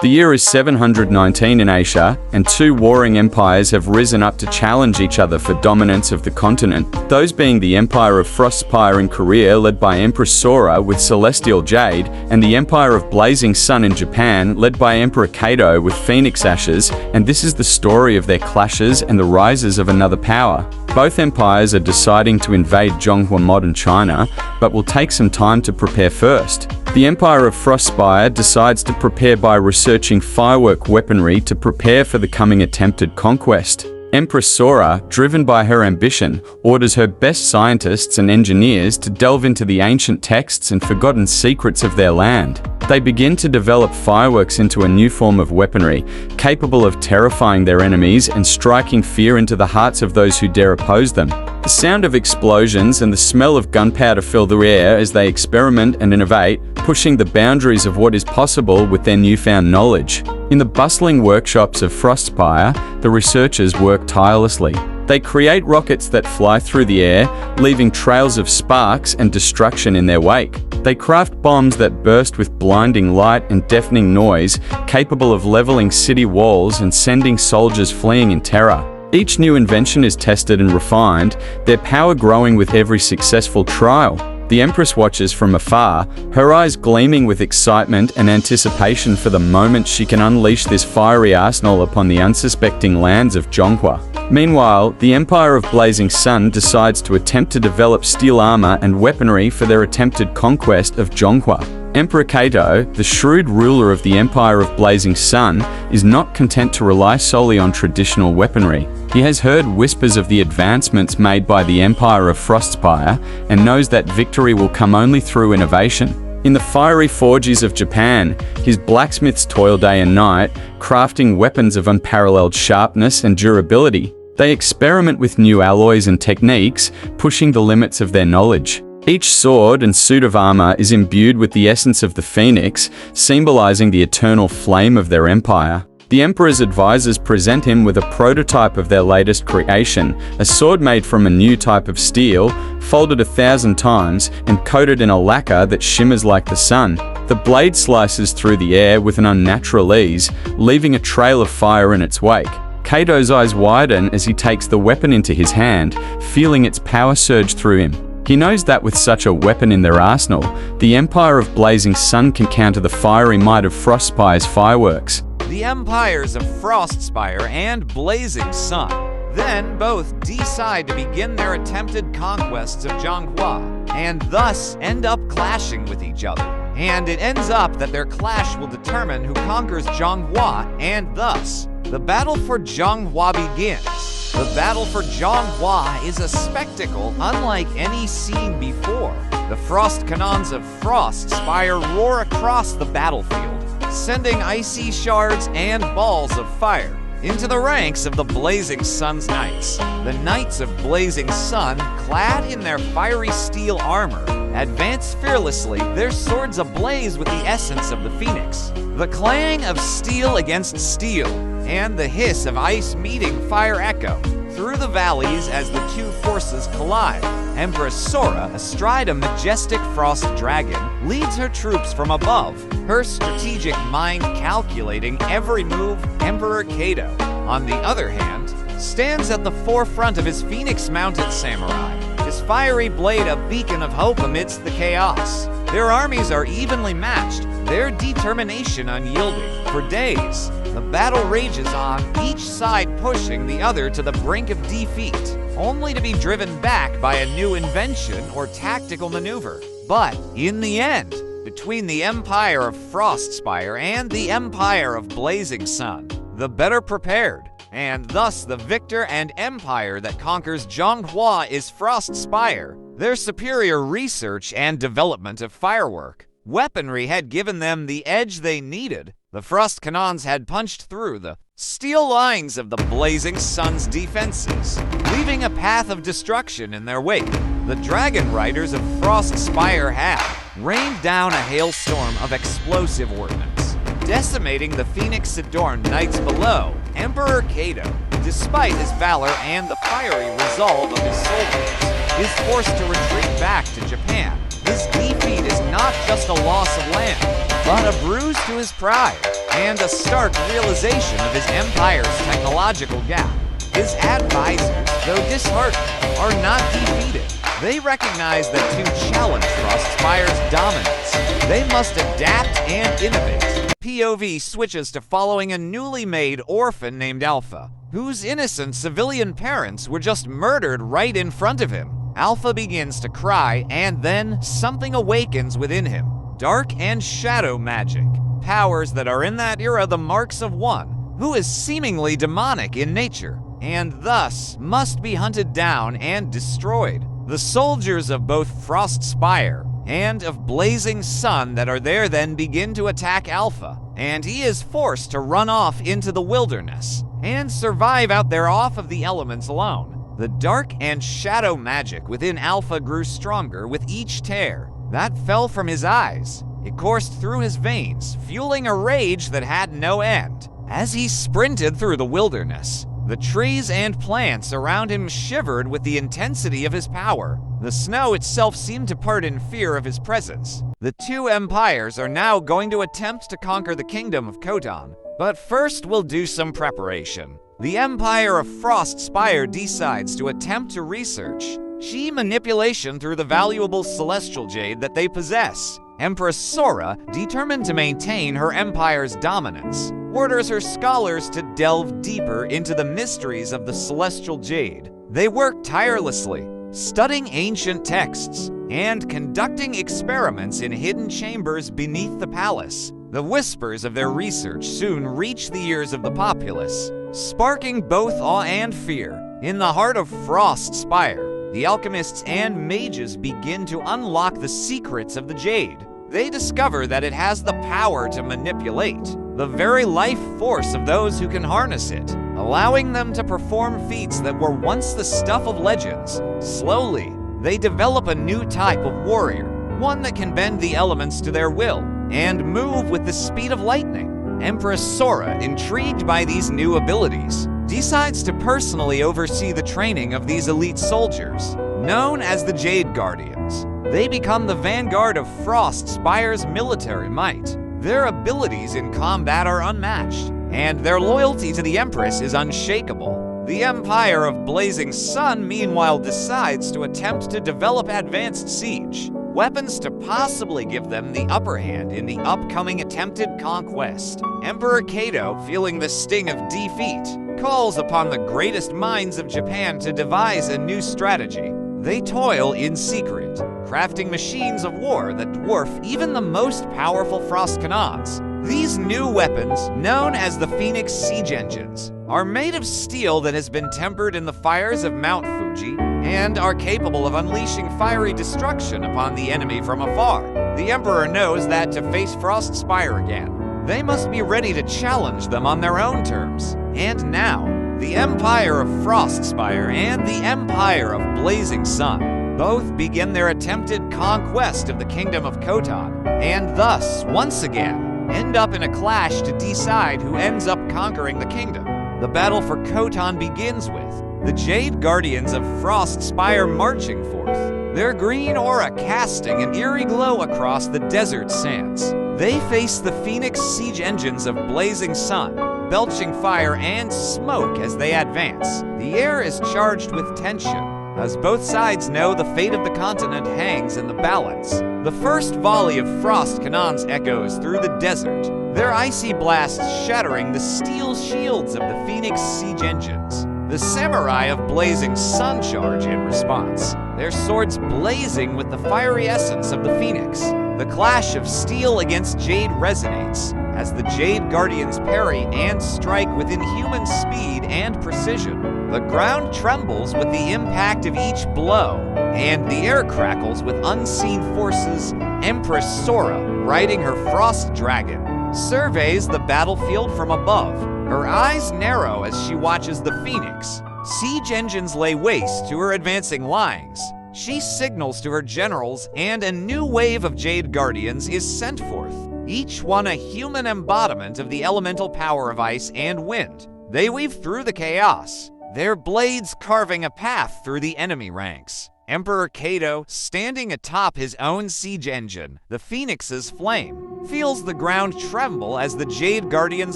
The year is 719 in Asia, and two warring empires have risen up to challenge each other for dominance of the continent, those being the Empire of Frostspire in Korea led by Empress Sora with Celestial Jade, and the Empire of Blazing Sun in Japan led by Emperor Kato with Phoenix Ashes, and this is the story of their clashes and the rises of another power. Both empires are deciding to invade Zhonghua modern China, but will take some time to prepare first. The Empire of Frostspire decides to prepare by researching firework weaponry to prepare for the coming attempted conquest. Empress Sora, driven by her ambition, orders her best scientists and engineers to delve into the ancient texts and forgotten secrets of their land. They begin to develop fireworks into a new form of weaponry, capable of terrifying their enemies and striking fear into the hearts of those who dare oppose them. The sound of explosions and the smell of gunpowder fill the air as they experiment and innovate, pushing the boundaries of what is possible with their newfound knowledge. In the bustling workshops of Frostspire, the researchers work tirelessly. They create rockets that fly through the air, leaving trails of sparks and destruction in their wake. They craft bombs that burst with blinding light and deafening noise, capable of leveling city walls and sending soldiers fleeing in terror. Each new invention is tested and refined, their power growing with every successful trial. The Empress watches from afar, her eyes gleaming with excitement and anticipation for the moment she can unleash this fiery arsenal upon the unsuspecting lands of Zhonghua. Meanwhile, the Empire of Blazing Sun decides to attempt to develop steel armor and weaponry for their attempted conquest of Zhonghua. Emperor Kato, the shrewd ruler of the Empire of Blazing Sun, is not content to rely solely on traditional weaponry. He has heard whispers of the advancements made by the Empire of Frostspire and knows that victory will come only through innovation. In the fiery forges of Japan, his blacksmiths toil day and night, crafting weapons of unparalleled sharpness and durability. They experiment with new alloys and techniques, pushing the limits of their knowledge. Each sword and suit of armor is imbued with the essence of the phoenix, symbolizing the eternal flame of their empire. The Emperor's advisors present him with a prototype of their latest creation, a sword made from a new type of steel, folded 1,000 times and coated in a lacquer that shimmers like the sun. The blade slices through the air with an unnatural ease, leaving a trail of fire in its wake. Kato's eyes widen as he takes the weapon into his hand, feeling its power surge through him. He knows that with such a weapon in their arsenal, the Empire of Blazing Sun can counter the fiery might of Frostspire's fireworks. The empires of Frostspire and Blazing Sun then both decide to begin their attempted conquests of Zhonghua, and thus end up clashing with each other. And it ends up that their clash will determine who conquers Zhonghua, and thus, the battle for Zhonghua begins. The battle for Zhonghua is a spectacle unlike any seen before. The frost cannons of Frostspire roar across the battlefield, sending icy shards and balls of fire into the ranks of the Blazing Sun's knights. The Knights of Blazing Sun, clad in their fiery steel armor, advance fearlessly, their swords ablaze with the essence of the phoenix. The clang of steel against steel, and the hiss of ice meeting fire echo through the valleys as the two forces collide. Empress Sora, astride a majestic frost dragon, leads her troops from above, her strategic mind calculating every move. Emperor Kato, on the other hand, stands at the forefront of his phoenix-mounted samurai, his fiery blade a beacon of hope amidst the chaos. Their armies are evenly matched, their determination unyielding. For days, the battle rages on, each side pushing the other to the brink of defeat, only to be driven back by a new invention or tactical maneuver. But in the end, between the Empire of Frostspire and the Empire of Blazing Sun, the better prepared, and thus the victor and empire that conquers Zhonghua is Frostspire. Their superior research and development of firework weaponry had given them the edge they needed. The frost cannons had punched through the steel lines of the Blazing Sun's defenses, leaving a path of destruction in their wake. The dragon riders of Frostspire had rained down a hailstorm of explosive ordnance, decimating the phoenix-adorned knights below. Emperor Kato, despite his valor and the fiery resolve of his soldiers, is forced to retreat back to Japan. His defeat is not just a loss of land, but a bruise to his pride and a stark realization of his empire's technological gap. His advisors, though disheartened, are not defeated. They recognize that to challenge Frostspire's dominance, they must adapt and innovate. POV switches to following a newly made orphan named Alpha, whose innocent civilian parents were just murdered right in front of him. Alpha begins to cry, and then something awakens within him. Dark and shadow magic, powers that are in that era the marks of one who is seemingly demonic in nature, and thus must be hunted down and destroyed. The soldiers of both Frostspire and of Blazing Sun that are there then begin to attack Alpha, and he is forced to run off into the wilderness and survive out there off of the elements alone. The dark and shadow magic within Alpha grew stronger with each tear that fell from his eyes. It coursed through his veins, fueling a rage that had no end. As he sprinted through the wilderness, the trees and plants around him shivered with the intensity of his power. The snow itself seemed to part in fear of his presence. The two empires are now going to attempt to conquer the kingdom of Khoton, but first we'll do some preparation. The Empire of Frostspire decides to attempt to research Chi manipulation through the valuable celestial jade that they possess. Empress Sora, determined to maintain her empire's dominance, orders her scholars to delve deeper into the mysteries of the celestial jade. They work tirelessly, studying ancient texts and conducting experiments in hidden chambers beneath the palace. The whispers of their research soon reach the ears of the populace, sparking both awe and fear. In the heart of Frostspire, the alchemists and mages begin to unlock the secrets of the jade. They discover that it has the power to manipulate the very life force of those who can harness it, allowing them to perform feats that were once the stuff of legends. Slowly, they develop a new type of warrior, one that can bend the elements to their will and move with the speed of lightning. Empress Sora, intrigued by these new abilities, decides to personally oversee the training of these elite soldiers, known as the Jade Guardians. They become the vanguard of Frostspire's military might. Their abilities in combat are unmatched, and their loyalty to the Empress is unshakable. The Empire of Blazing Sun, meanwhile, decides to attempt to develop advanced siege weapons to possibly give them the upper hand in the upcoming attempted conquest. Emperor Kato, feeling the sting of defeat, calls upon the greatest minds of Japan to devise a new strategy. They toil in secret, crafting machines of war that dwarf even the most powerful frost cannons. These new weapons, known as the Phoenix Siege Engines, are made of steel that has been tempered in the fires of Mount Fuji and are capable of unleashing fiery destruction upon the enemy from afar. The Emperor knows that to face Frostspire again, they must be ready to challenge them on their own terms. And now, the Empire of Frostspire and the Empire of Blazing Sun both begin their attempted conquest of the Kingdom of Khoton, and thus, once again, end up in a clash to decide who ends up conquering the kingdom. The battle for Khoton begins with the Jade Guardians of Frostspire marching forth, their green aura casting an eerie glow across the desert sands. They face the Phoenix Siege Engines of Blazing Sun, belching fire and smoke as they advance. The air is charged with tension, as both sides know the fate of the continent hangs in the balance. The first volley of frost cannons echoes through the desert, their icy blasts shattering the steel shields of the Phoenix Siege Engines. The samurai of Blazing Sun charge in response, their swords blazing with the fiery essence of the Phoenix. The clash of steel against jade resonates, as the Jade Guardians parry and strike with inhuman speed and precision. The ground trembles with the impact of each blow, and the air crackles with unseen forces. Empress Sora, riding her frost dragon, surveys the battlefield from above. Her eyes narrow as she watches the Phoenix Siege Engines lay waste to her advancing lines. She signals to her generals, and a new wave of Jade Guardians is sent forth, each one a human embodiment of the elemental power of ice and wind. They weave through the chaos, their blades carving a path through the enemy ranks. Emperor Cato, standing atop his own siege engine, the Phoenix's flame, feels the ground tremble as the Jade Guardians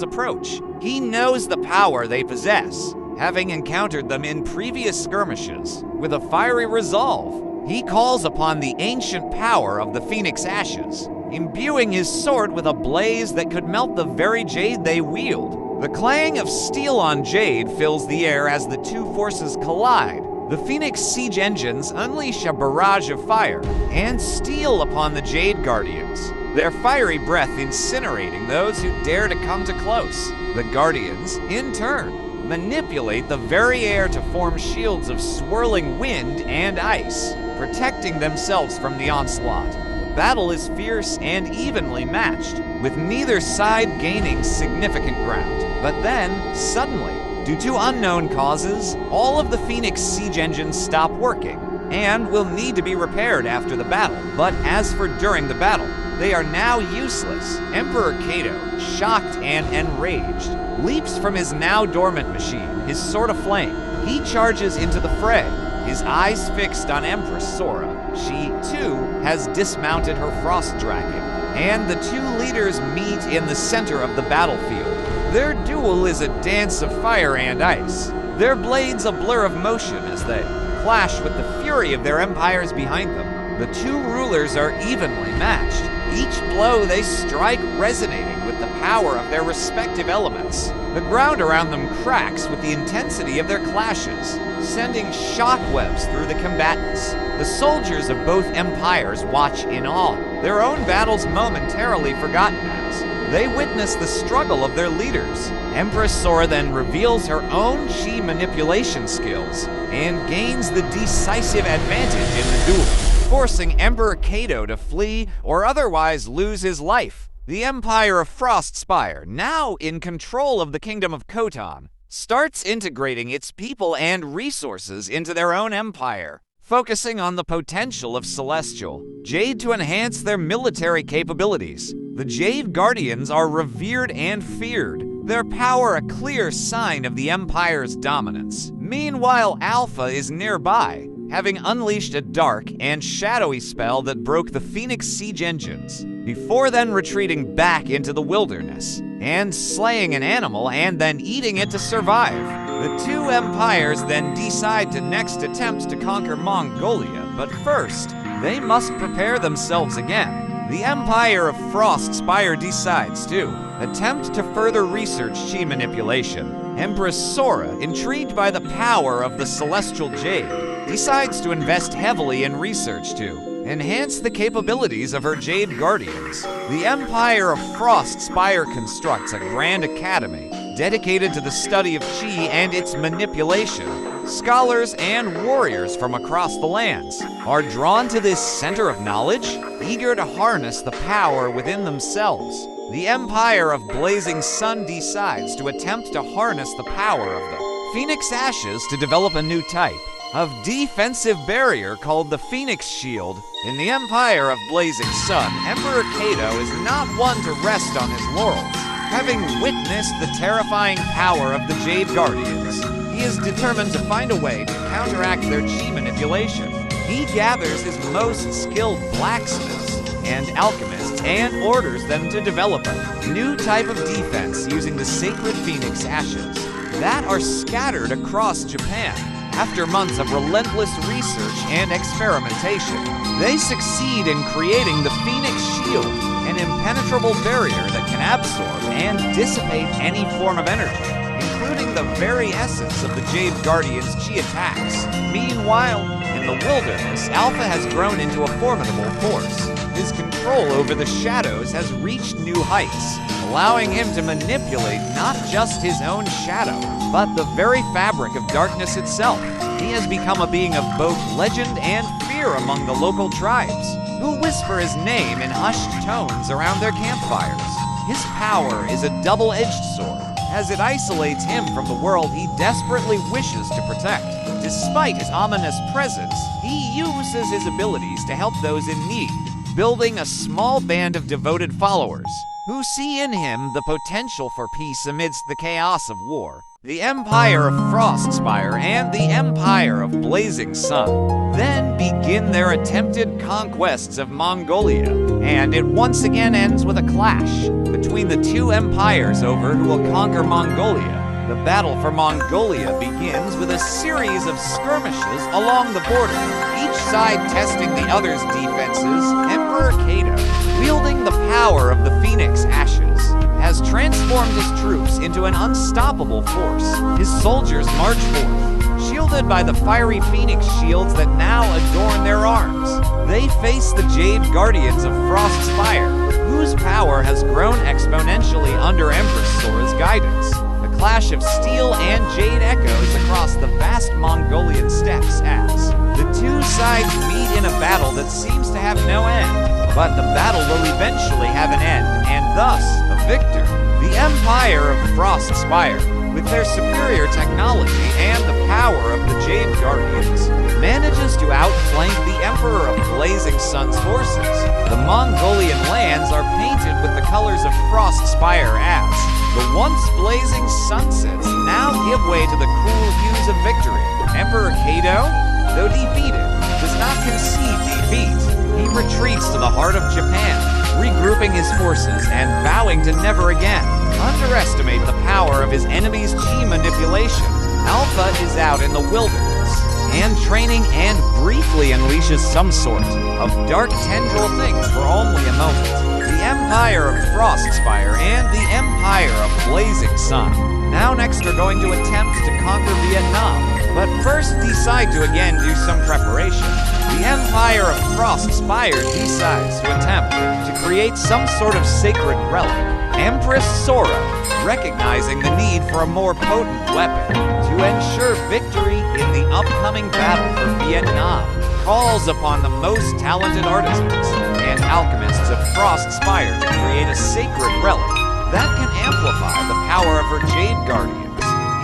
approach. He knows the power they possess, having encountered them in previous skirmishes. With a fiery resolve, he calls upon the ancient power of the Phoenix Ashes, imbuing his sword with a blaze that could melt the very jade they wield. The clang of steel on jade fills the air as the two forces collide. The Phoenix siege engines unleash a barrage of fire and steel upon the Jade Guardians, their fiery breath incinerating those who dare to come too close. The Guardians, in turn, manipulate the very air to form shields of swirling wind and ice, protecting themselves from the onslaught. The battle is fierce and evenly matched, with neither side gaining significant ground. But then, suddenly, due to unknown causes, all of the Phoenix siege engines stop working and will need to be repaired after the battle. But as for during the battle, they are now useless. Emperor Cato, shocked and enraged, leaps from his now dormant machine, his sword aflame. He charges into the fray, his eyes fixed on Empress Sora. She, too, has dismounted her frost dragon, and the two leaders meet in the center of the battlefield. Their duel is a dance of fire and ice, their blades a blur of motion as they clash with the fury of their empires behind them. The two rulers are evenly matched, each blow they strike resonating with the power of their respective elements. The ground around them cracks with the intensity of their clashes, sending shockwaves through the combatants. The soldiers of both empires watch in awe, their own battles momentarily forgotten as they witness the struggle of their leaders. Empress Sora then reveals her own chi manipulation skills and gains the decisive advantage in the duel, forcing Emperor Cato to flee or otherwise lose his life. The Empire of Frostspire, now in control of the Kingdom of Khotan, starts integrating its people and resources into their own empire, focusing on the potential of Celestial Jade to enhance their military capabilities. The Jade Guardians are revered and feared, their power a clear sign of the Empire's dominance. Meanwhile, Alpha is nearby, having unleashed a dark and shadowy spell that broke the Phoenix siege engines, before then retreating back into the wilderness and slaying an animal and then eating it to survive. The two empires then decide to next attempt to conquer Mongolia, but first, they must prepare themselves again. The Empire of Frostspire decides to attempt to further research chi manipulation. Empress Sora, intrigued by the power of the Celestial Jade, decides to invest heavily in research to enhance the capabilities of her Jade Guardians. The Empire of Frostspire constructs a grand academy dedicated to the study of chi and its manipulation. Scholars and warriors from across the lands are drawn to this center of knowledge, eager to harness the power within themselves. The Empire of Blazing Sun decides to attempt to harness the power of the Phoenix Ashes to develop a new type of defensive barrier called the Phoenix Shield. In the Empire of Blazing Sun, Emperor Cato is not one to rest on his laurels. Having witnessed the terrifying power of the Jade Guardians, he is determined to find a way to counteract their chi manipulation. He gathers his most skilled blacksmiths and alchemists and orders them to develop a new type of defense using the sacred Phoenix Ashes that are scattered across Japan. After months of relentless research and experimentation, they succeed in creating the Phoenix Shield, an impenetrable barrier that can absorb and dissipate any form of energy, including the very essence of the Jade Guardian's chi attacks. Meanwhile, in the wilderness, Alpha has grown into a formidable force. His control over the shadows has reached new heights, allowing him to manipulate not just his own shadow, but the very fabric of darkness itself. He has become a being of both legend and fear among the local tribes, who whisper his name in hushed tones around their campfires. His power is a double-edged sword, as it isolates him from the world he desperately wishes to protect. Despite his ominous presence, he uses his abilities to help those in need, building a small band of devoted followers who see in him the potential for peace amidst the chaos of war. the Empire of Frostspire and the Empire of Blazing Sun then begin their attempted conquests of Mongolia, and it once again ends with a clash between the two empires over who will conquer Mongolia. The battle for Mongolia begins with a series of skirmishes along the border, each side testing the other's defenses. Emperor Cato, wielding the power of the Phoenix Ashes, has transformed his troops into an unstoppable force. His soldiers march forth, shielded by the fiery phoenix shields that now adorn their arms. They face the Jade Guardians of Frostspire, whose power has grown exponentially under Empress Sora's guidance. A clash of steel and jade echoes across the vast Mongolian steppes as the two sides meet in a battle that seems to have no end. But the battle will eventually have an end, and thus a victor. The Empire of Frostspire, with their superior technology and the power of the Jade Guardians, manages to outflank the Emperor of Blazing Sun's forces. The Mongolian lands are painted with the colors of Frostspire as the once blazing sunsets now give way to the cool hues of victory. Emperor Cato, though defeated, does not concede defeat. He retreats to the heart of Japan, regrouping his forces and vowing to never again underestimate the power of his enemy's chi manipulation. Alpha is out in the wilderness and training and briefly unleashes some sort of dark tendril things for only a moment. The Empire of Frostspire and the Empire of Blazing Sun now next are going to attempt to conquer Vietnam, but first decide to again do some preparation. The Empire of Frostspire decides to attempt to create some sort of sacred relic. Empress Sora, recognizing the need for a more potent weapon to ensure victory in the upcoming battle for Vietnam, calls upon the most talented artisans and alchemists of Frostspire to create a sacred relic that can amplify the power of her Jade Guardians.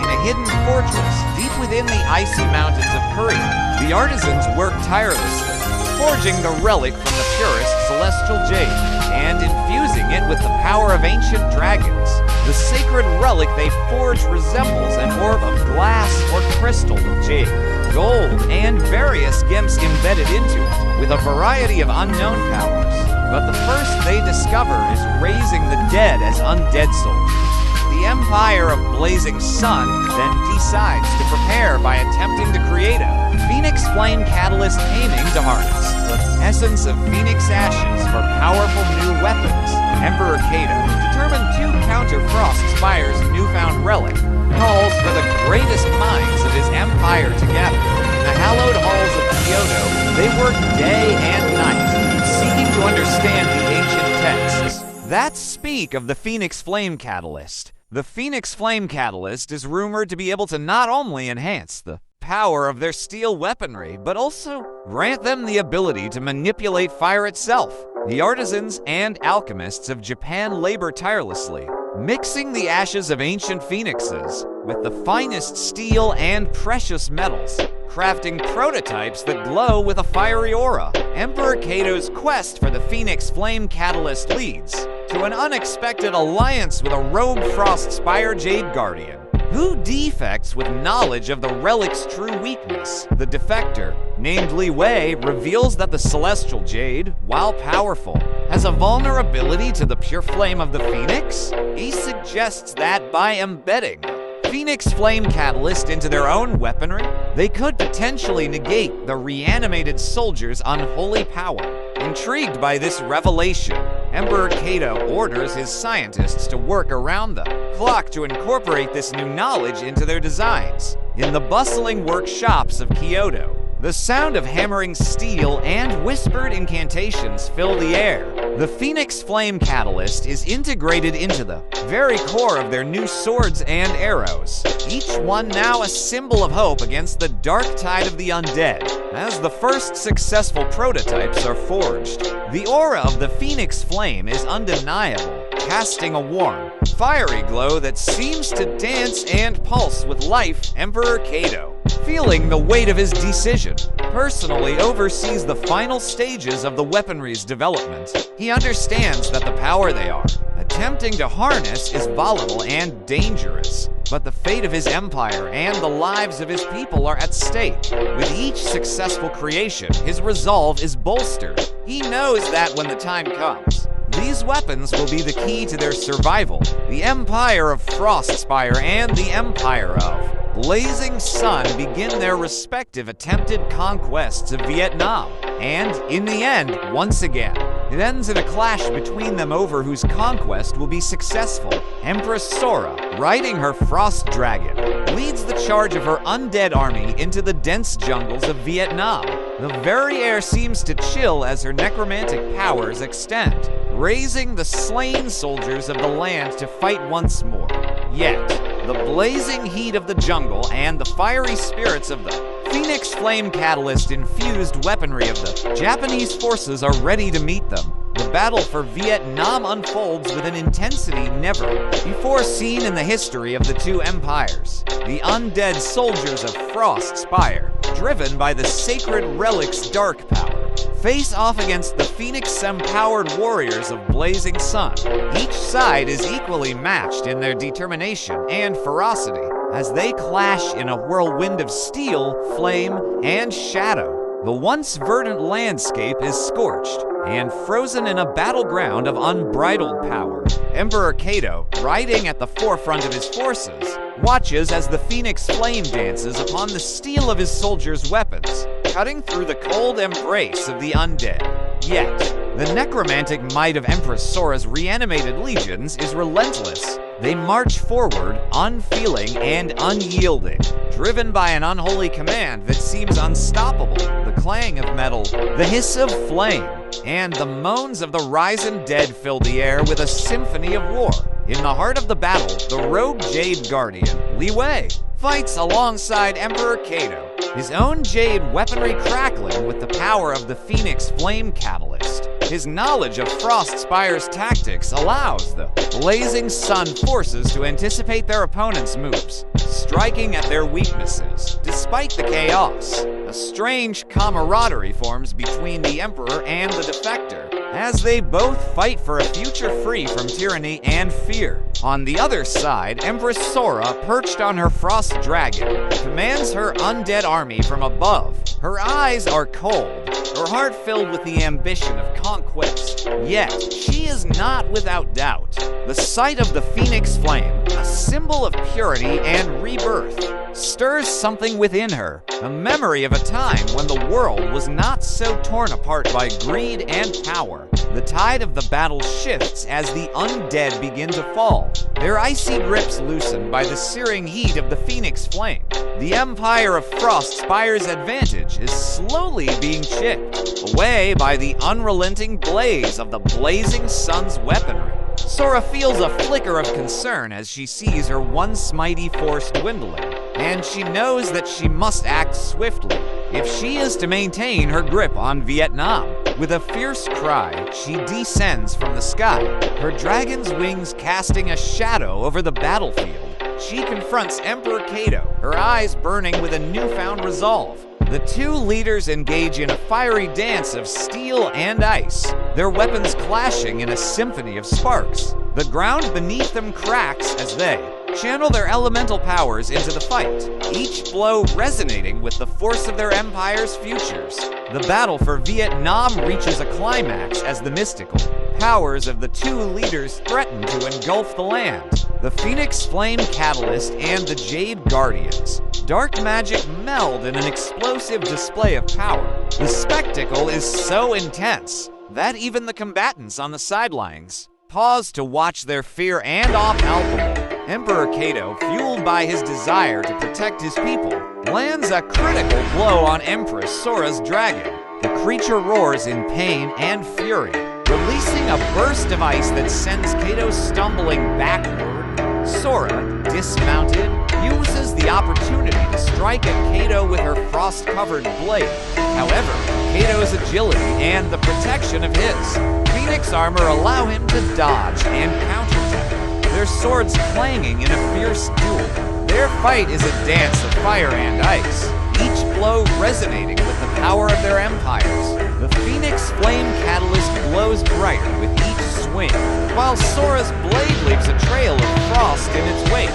In a hidden fortress deep within the icy mountains of Korea, the artisans work tirelessly, forging the relic from the purest celestial jade and infusing it with the power of ancient dragons. The sacred relic they forge resembles an orb of glass or crystal of jade, gold, and various gimps embedded into it, with a variety of unknown powers. But the first they discover is raising the dead as undead soldiers. The Empire of Blazing Sun then decides to prepare by attempting to create a Phoenix Flame Catalyst aiming to harness the essence of Phoenix Ashes for powerful new weapons. Emperor Cato, determined to counter Frostspire's newfound relic, calls for the greatest minds of his empire together. In the hallowed halls of Kyoto, they work day and night, seeking to understand the ancient texts that speak of the Phoenix Flame Catalyst. The Phoenix Flame Catalyst is rumored to be able to not only enhance the power of their steel weaponry, but also grant them the ability to manipulate fire itself. The artisans and alchemists of Japan labor tirelessly, mixing the ashes of ancient phoenixes with the finest steel and precious metals, crafting prototypes that glow with a fiery aura. Emperor Cato's quest for the Phoenix Flame Catalyst leads to an unexpected alliance with a rogue Frostspire Jade Guardian, who defects with knowledge of the relic's true weakness. The defector, named Li Wei, reveals that the Celestial Jade, while powerful, has a vulnerability to the pure flame of the Phoenix. He suggests that by embedding Phoenix Flame Catalyst into their own weaponry, they could potentially negate the reanimated soldier's unholy power. Intrigued by this revelation, Emperor Cato orders his scientists to work around the clock to incorporate this new knowledge into their designs. In the bustling workshops of Kyoto, the sound of hammering steel and whispered incantations fill the air. The Phoenix Flame Catalyst is integrated into the very core of their new swords and arrows, each one now a symbol of hope against the dark tide of the undead. As the first successful prototypes are forged, the aura of the Phoenix Flame is undeniable, casting a warm, fiery glow that seems to dance and pulse with life. Emperor Cato, feeling the weight of his decision, personally oversees the final stages of the weaponry's development. He understands that the power they are attempting to harness is volatile and dangerous, but the fate of his empire and the lives of his people are at stake. With each successful creation, his resolve is bolstered. He knows that when the time comes, these weapons will be the key to their survival. The Empire of Frostspire and the Empire of Blazing Sun begin their respective attempted conquests of Vietnam. And, in the end, once again, it ends in a clash between them over whose conquest will be successful. Empress Sora, riding her frost dragon, leads the charge of her undead army into the dense jungles of Vietnam. The very air seems to chill as her necromantic powers extend, raising the slain soldiers of the land to fight once more. Yet, the blazing heat of the jungle and the fiery spirits of the Phoenix Flame Catalyst-infused weaponry of the Japanese forces are ready to meet them. The battle for Vietnam unfolds with an intensity never before seen in the history of the two empires. The undead soldiers of Frostspire, driven by the sacred relic's dark power, face off against the Phoenix-empowered warriors of Blazing Sun. Each side is equally matched in their determination and ferocity as they clash in a whirlwind of steel, flame, and shadow. The once verdant landscape is scorched and frozen in a battleground of unbridled power. Emperor Cato, riding at the forefront of his forces, watches as the Phoenix Flame dances upon the steel of his soldiers' weapons, cutting through the cold embrace of the undead. Yet, the necromantic might of Empress Sora's reanimated legions is relentless. They march forward, unfeeling and unyielding, driven by an unholy command that seems unstoppable. The clang of metal, the hiss of flame, and the moans of the risen dead fill the air with a symphony of war. In the heart of the battle, the rogue Jade Guardian, Li Wei, fights alongside Emperor Cato, his own jade weaponry crackling with the power of the Phoenix Flame Catalyst. His knowledge of Frostspire's tactics allows the Blazing Sun forces to anticipate their opponent's moves, striking at their weaknesses. Despite the chaos, a strange camaraderie forms between the Emperor and the Defector, as they both fight for a future free from tyranny and fear. On the other side, Empress Sora, perched on her frost dragon, commands her undead army from above. Her eyes are cold, her heart filled with the ambition of conquest. Yet, she is not without doubt. The sight of the Phoenix Flame, a symbol of purity and rebirth, stirs something within her, a memory of a time when the world was not so torn apart by greed and power. The tide of the battle shifts as the undead begin to fall, their icy grips loosened by the searing heat of the Phoenix Flame. The Empire of Frostspire's advantage is slowly being chipped away by the unrelenting blaze of the Blazing Sun's weaponry. Sora feels a flicker of concern as she sees her once mighty force dwindling, and she knows that she must act swiftly if she is to maintain her grip on Vietnam. With a fierce cry, she descends from the sky, her dragon's wings casting a shadow over the battlefield. She confronts Emperor Cato, her eyes burning with a newfound resolve. The two leaders engage in a fiery dance of steel and ice, their weapons clashing in a symphony of sparks. The ground beneath them cracks as they channel their elemental powers into the fight, each blow resonating with the force of their empire's futures. The battle for Vietnam reaches a climax as the mystical powers of the two leaders threaten to engulf the land. The Phoenix Flame Catalyst and the Jade Guardians, dark magic meld in an explosive display of power. The spectacle is so intense that even the combatants on the sidelines pause to watch their fear and awe palpable. Emperor Cato, fueled by his desire to protect his people, lands a critical blow on Empress Sora's dragon. The creature roars in pain and fury, releasing a burst of ice that sends Cato stumbling backward. Sora, dismounted, uses the opportunity to strike at Cato with her frost-covered blade. However, Cato's agility and the protection of his Phoenix armor allow him to dodge and counterattack, their swords clanging in a fierce duel. Their fight is a dance of fire and ice, each blow resonating with the power of their empires. The Phoenix Flame Catalyst glows brighter with each swing, while Sora's blade leaves a trail of frost in its wake.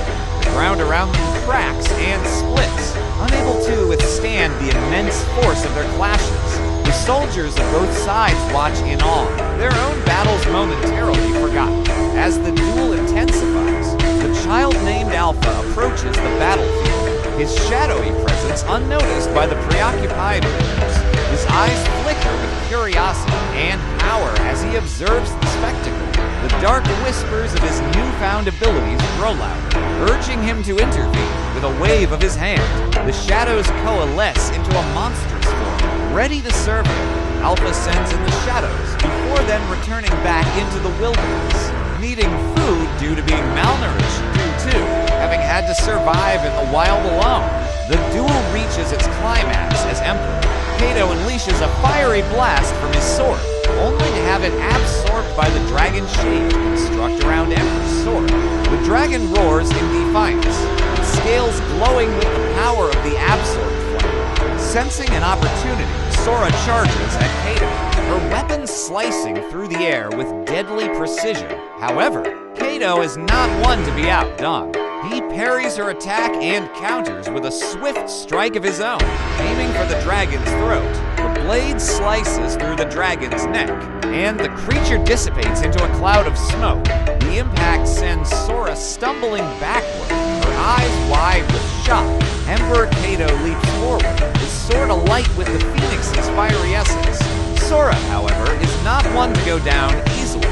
The ground around them cracks and splits, unable to withstand the immense force of their clashes. The soldiers of both sides watch in awe, their own battles momentarily forgotten. As the duel intensifies, the child named Alpha approaches the battlefield, his shadowy presence unnoticed by the preoccupied readers. His eyes flicker with curiosity and power as he observes the spectacle. The dark whispers of his newfound abilities grow louder, urging him to intervene with a wave of his hand. The shadows coalesce into a monstrous form, ready to serve him. Alpha sends in the shadows, before then returning back into the wilderness, needing food due to being malnourished due to having had to survive in the wild alone. The duel reaches its climax as Emperor Cato unleashes a fiery blast from his sword, only to have it absorbed by the dragon shade construct around Emperor's sword. The dragon roars in defiance, its scales glowing with the power of the absorbed flame. Sensing an opportunity, Sora charges at Cato, her weapon slicing through the air with deadly precision. However, Cato is not one to be outdone. He parries her attack and counters with a swift strike of his own, aiming for the dragon's throat. The blade slices through the dragon's neck, and the creature dissipates into a cloud of smoke. The impact sends Sora stumbling backward, her eyes wide with shock. Emperor Cato leaps forward, his sword alight with the Phoenix's fiery essence. Sora, however, is not one to go down easily.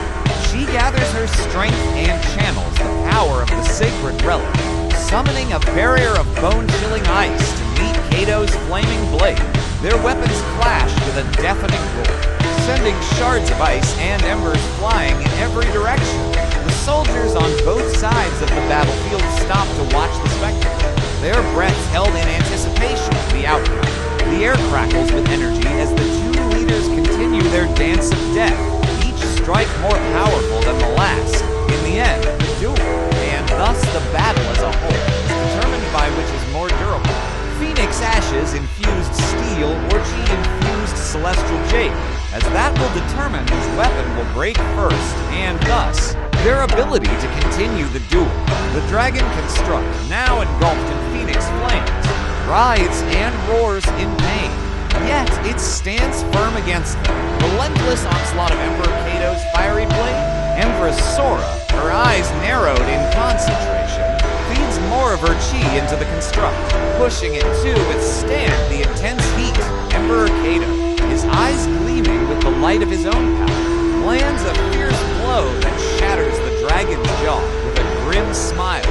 She gathers her strength and channels the power of the sacred relic, summoning a barrier of bone-chilling ice to meet Cato's flaming blade. Their weapons clash with a deafening roar, sending shards of ice and embers flying in every direction. The soldiers on both sides of the battlefield stop to watch the spectacle, their breaths held in anticipation of the outcome. The air crackles with energy as the two leaders continue their dance of death, strike more powerful than the last. In the end, the duel, and thus the battle as a whole, is determined by which is more durable. Phoenix Ashes infused steel or Chi-infused celestial jade, as that will determine whose weapon will break first, and thus, their ability to continue the duel. The dragon construct, now engulfed in Phoenix flames, writhes and roars in pain. Yet, it stands firm against them. Relentless onslaught of Emperor Cato's fiery blade. Empress Sora, her eyes narrowed in concentration, feeds more of her chi into the construct, pushing it to withstand the intense heat. Emperor Cato, his eyes gleaming with the light of his own power, lands a fierce blow that shatters the dragon's jaw with a grim smile.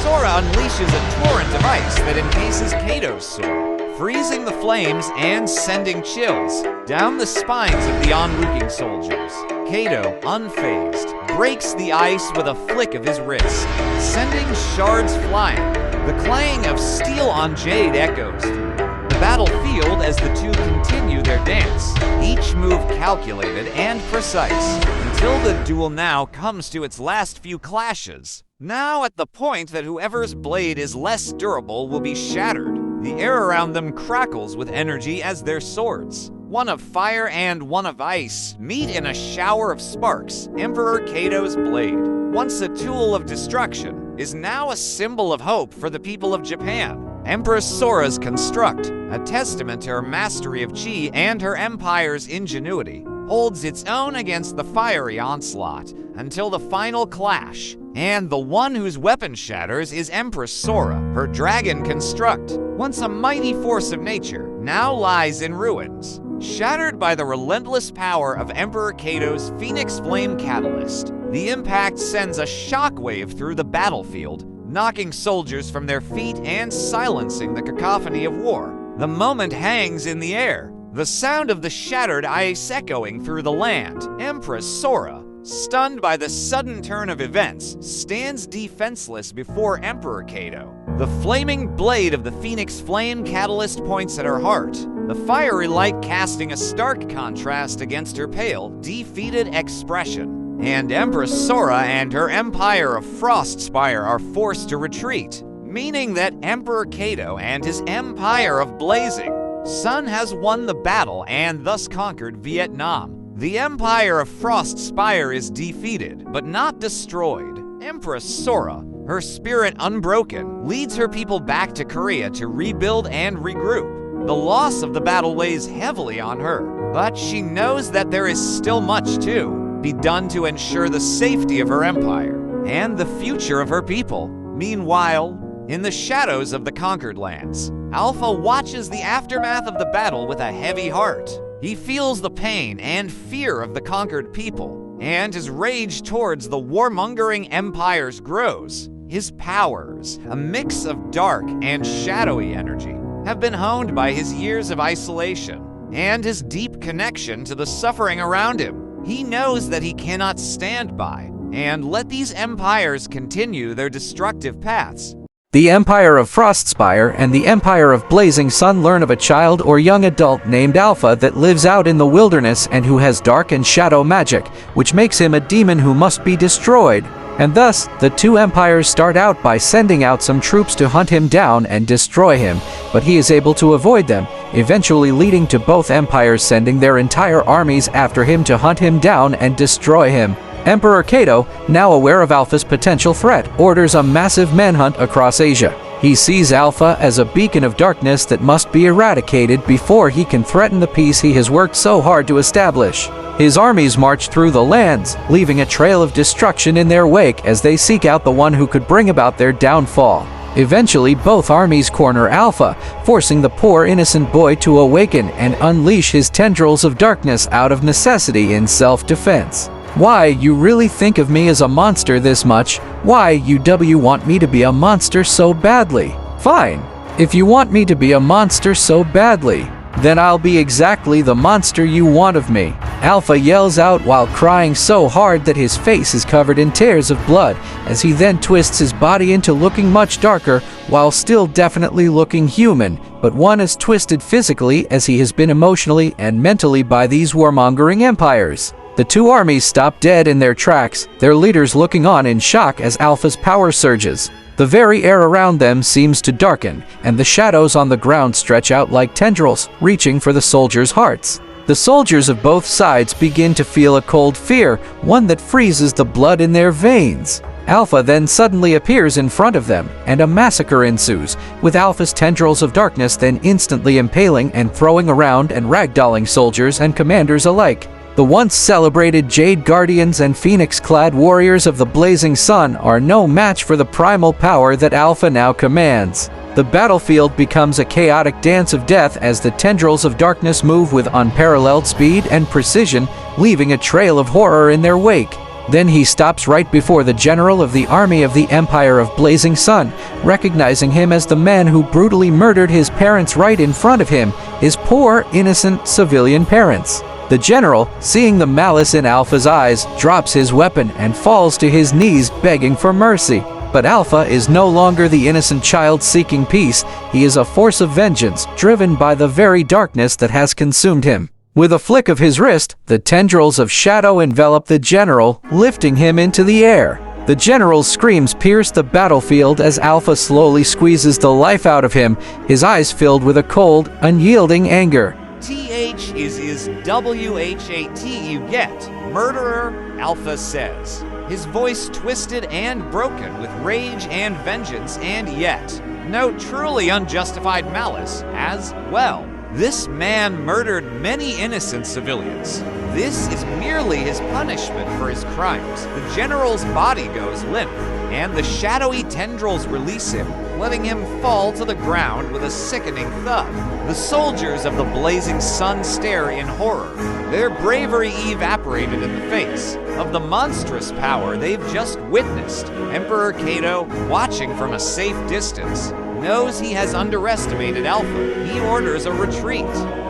Sora unleashes a torrent of ice that encases Cato's sword, freezing the flames and sending chills down the spines of the onlooking soldiers. Cato, unfazed, breaks the ice with a flick of his wrist, sending shards flying. The clang of steel on jade echoes through the battlefield as the two continue their dance, each move calculated and precise, until the duel now comes to its last few clashes. Now at the point that whoever's blade is less durable will be shattered. The air around them crackles with energy as their swords, one of fire and one of ice, meet in a shower of sparks. Emperor Cato's blade, once a tool of destruction, is now a symbol of hope for the people of Japan. Empress Sora's construct, a testament to her mastery of Chi and her empire's ingenuity, holds its own against the fiery onslaught until the final clash. And the one whose weapon shatters is Empress Sora. Her dragon construct, once a mighty force of nature, now lies in ruins, shattered by the relentless power of Emperor Cato's Phoenix Flame Catalyst. The impact sends a shockwave through the battlefield, knocking soldiers from their feet and silencing the cacophony of war. The moment hangs in the air, the sound of the shattered ice echoing through the land. Empress Sora, stunned by the sudden turn of events, stands defenseless before Emperor Cato. The flaming blade of the Phoenix Flame Catalyst points at her heart, the fiery light casting a stark contrast against her pale, defeated expression. And Empress Sora and her empire of Frostspire are forced to retreat, meaning that Emperor Cato and his empire of Blazing Sun has won the battle and thus conquered Vietnam. The empire of Frostspire is defeated, but not destroyed. Empress Sora, her spirit unbroken, leads her people back to Korea to rebuild and regroup. The loss of the battle weighs heavily on her, but she knows that there is still much to be done to ensure the safety of her empire and the future of her people. Meanwhile, in the shadows of the conquered lands, Alpha watches the aftermath of the battle with a heavy heart. He feels the pain and fear of the conquered people, and his rage towards the warmongering empires grows. His powers, a mix of dark and shadowy energy, have been honed by his years of isolation and his deep connection to the suffering around him. He knows that he cannot stand by and let these empires continue their destructive paths. The Empire of Frostspire and the Empire of Blazing Sun learn of a child or young adult named Alpha that lives out in the wilderness and who has dark and shadow magic, which makes him a demon who must be destroyed. And thus, the two empires start out by sending out some troops to hunt him down and destroy him, but he is able to avoid them, eventually leading to both empires sending their entire armies after him to hunt him down and destroy him. Emperor Cato, now aware of Alpha's potential threat, orders a massive manhunt across Asia. He sees Alpha as a beacon of darkness that must be eradicated before he can threaten the peace he has worked so hard to establish. His armies march through the lands, leaving a trail of destruction in their wake as they seek out the one who could bring about their downfall. Eventually, both armies corner Alpha, forcing the poor innocent boy to awaken and unleash his tendrils of darkness out of necessity in self-defense. Why, you really think of me as a monster this much? Why, you want me to be a monster so badly? Fine. If you want me to be a monster so badly, then I'll be exactly the monster you want of me. Alpha yells out while crying so hard that his face is covered in tears of blood, as he then twists his body into looking much darker, while still definitely looking human, but one as twisted physically as he has been emotionally and mentally by these warmongering empires. The two armies stop dead in their tracks, their leaders looking on in shock as Alpha's power surges. The very air around them seems to darken, and the shadows on the ground stretch out like tendrils, reaching for the soldiers' hearts. The soldiers of both sides begin to feel a cold fear, one that freezes the blood in their veins. Alpha then suddenly appears in front of them, and a massacre ensues, with Alpha's tendrils of darkness then instantly impaling and throwing around and ragdolling soldiers and commanders alike. The once celebrated Jade Guardians and Phoenix-clad warriors of the Blazing Sun are no match for the primal power that Alpha now commands. The battlefield becomes a chaotic dance of death as the tendrils of darkness move with unparalleled speed and precision, leaving a trail of horror in their wake. Then he stops right before the general of the army of the Empire of Blazing Sun, recognizing him as the man who brutally murdered his parents right in front of him, his poor, innocent civilian parents. The general, seeing the malice in Alpha's eyes, drops his weapon and falls to his knees begging for mercy. But Alpha is no longer the innocent child seeking peace. He is a force of vengeance, driven by the very darkness that has consumed him. With a flick of his wrist, the tendrils of shadow envelop the general, lifting him into the air. The general's screams pierce the battlefield as Alpha slowly squeezes the life out of him, his eyes filled with a cold, unyielding anger. TH is WHAT you get. Murderer, Alpha says. His voice twisted and broken with rage and vengeance, and yet no truly unjustified malice as well. This man murdered many innocent civilians. This is merely his punishment for his crimes. The general's body goes limp, and the shadowy tendrils release him, letting him fall to the ground with a sickening thud. The soldiers of the Blazing Sun stare in horror, their bravery evaporated in the face of the monstrous power they've just witnessed. Emperor Cato, watching from a safe distance, knows he has underestimated Alpha. He orders a retreat,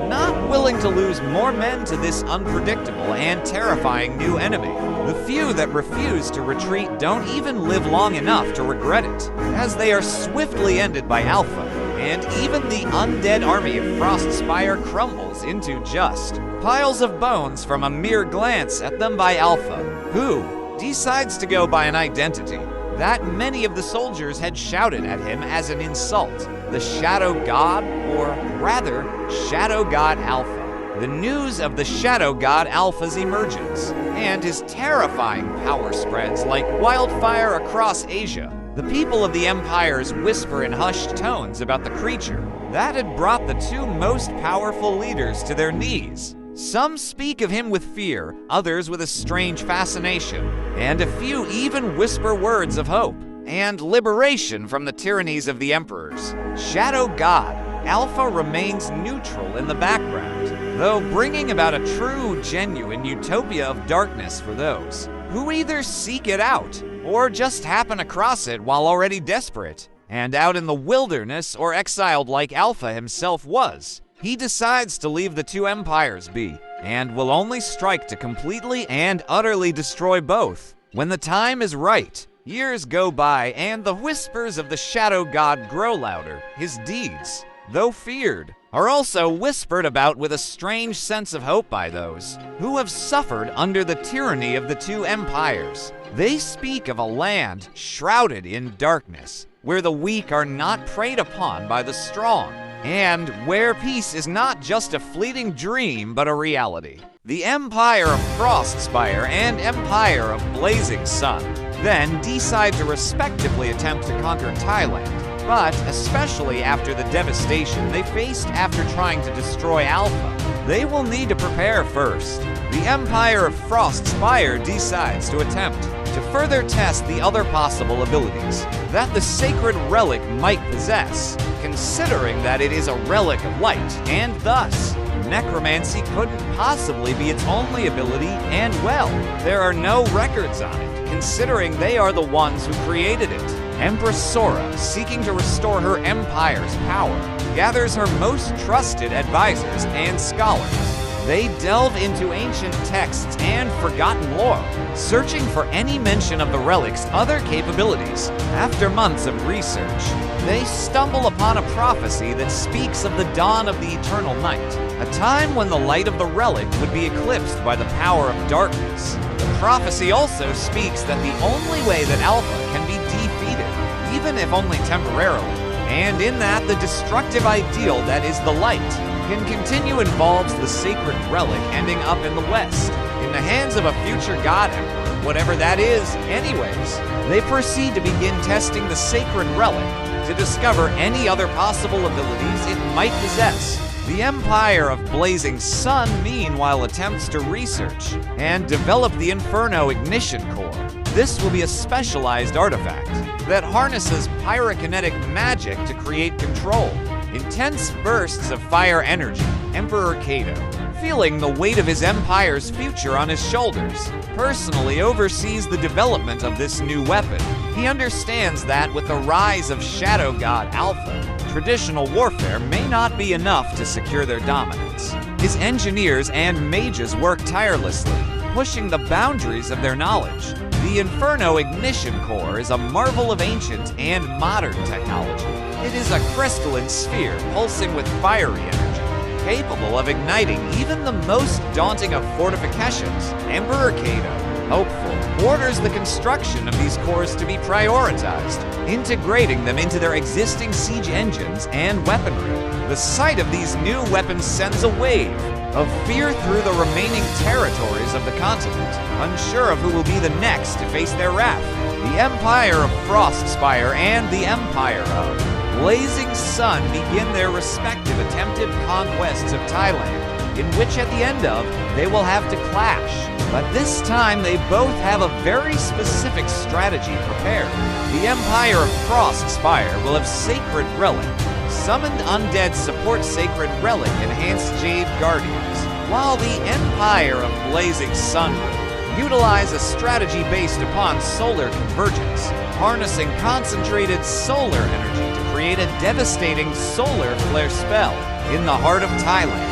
not willing to lose more men to this unpredictable and terrifying new enemy. The few that refuse to retreat don't even live long enough to regret it, as they are swiftly ended by Alpha, and even the undead army of Frostspire crumbles into just piles of bones from a mere glance at them by Alpha, who decides to go by an identity that many of the soldiers had shouted at him as an insult: the Shadow God, or rather, Shadow God Alpha. The news of the Shadow God Alpha's emergence and his terrifying power spreads like wildfire across Asia. The people of the empires whisper in hushed tones about the creature that had brought the two most powerful leaders to their knees. Some speak of him with fear, others with a strange fascination, and a few even whisper words of hope and liberation from the tyrannies of the emperors. Shadow God Alpha remains neutral in the background, though bringing about a true, genuine utopia of darkness for those who either seek it out or just happen across it while already desperate. And out in the wilderness or exiled like Alpha himself was, he decides to leave the two empires be, and will only strike to completely and utterly destroy both when the time is right. Years go by, and the whispers of the Shadow God grow louder. His deeds, though feared, are also whispered about with a strange sense of hope by those who have suffered under the tyranny of the two empires. They speak of a land shrouded in darkness, where the weak are not preyed upon by the strong, and where peace is not just a fleeting dream but a reality. The Empire of Frostspire and Empire of Blazing Sun then decide to respectively attempt to conquer Thailand, but especially after the devastation they faced after trying to destroy Alpha, they will need to prepare first. The Empire of Frostspire decides to attempt to further test the other possible abilities that the sacred relic might possess, considering that it is a relic of light, and thus, necromancy couldn't possibly be its only ability, and well, there are no records on it, considering they are the ones who created it. Empress Sora, seeking to restore her empire's power, gathers her most trusted advisors and scholars. They delve into ancient texts and forgotten lore, searching for any mention of the relic's other capabilities. After months of research, they stumble upon a prophecy that speaks of the dawn of the eternal night, a time when the light of the relic would be eclipsed by the power of darkness. The prophecy also speaks that the only way that Alpha can be defeated, even if only temporarily, and in that the destructive ideal that is the light can continue involves the sacred relic ending up in the west, in the hands of a future god emperor, whatever that is. Anyways, they proceed to begin testing the sacred relic to discover any other possible abilities it might possess. The Empire of Blazing Sun, meanwhile, attempts to research and develop the Inferno Ignition Core. This will be a specialized artifact that harnesses pyrokinetic magic to create control. Intense bursts of fire energy. Emperor Cato, feeling the weight of his empire's future on his shoulders, personally oversees the development of this new weapon. He understands that with the rise of Shadow God Alpha, traditional warfare may not be enough to secure their dominance. His engineers and mages work tirelessly, pushing the boundaries of their knowledge. The Inferno Ignition Core is a marvel of ancient and modern technology. It is a crystalline sphere pulsing with fiery energy, capable of igniting even the most daunting of fortifications. Emperor Cato, hopeful, orders the construction of these cores to be prioritized, integrating them into their existing siege engines and weaponry. The sight of these new weapons sends a wave of fear through the remaining territories of the continent, unsure of who will be the next to face their wrath. The Empire of Frostspire and the Empire of Blazing Sun begin their respective attempted conquests of Thailand, in which at the end of, they will have to clash. But this time they both have a very specific strategy prepared. The Empire of Frostspire will have Sacred Relic, summoned undead support Sacred Relic enhanced Jade Guardians, while the Empire of Blazing Sun will utilize a strategy based upon solar convergence, harnessing concentrated solar energy to create a devastating solar flare spell in the heart of Thailand.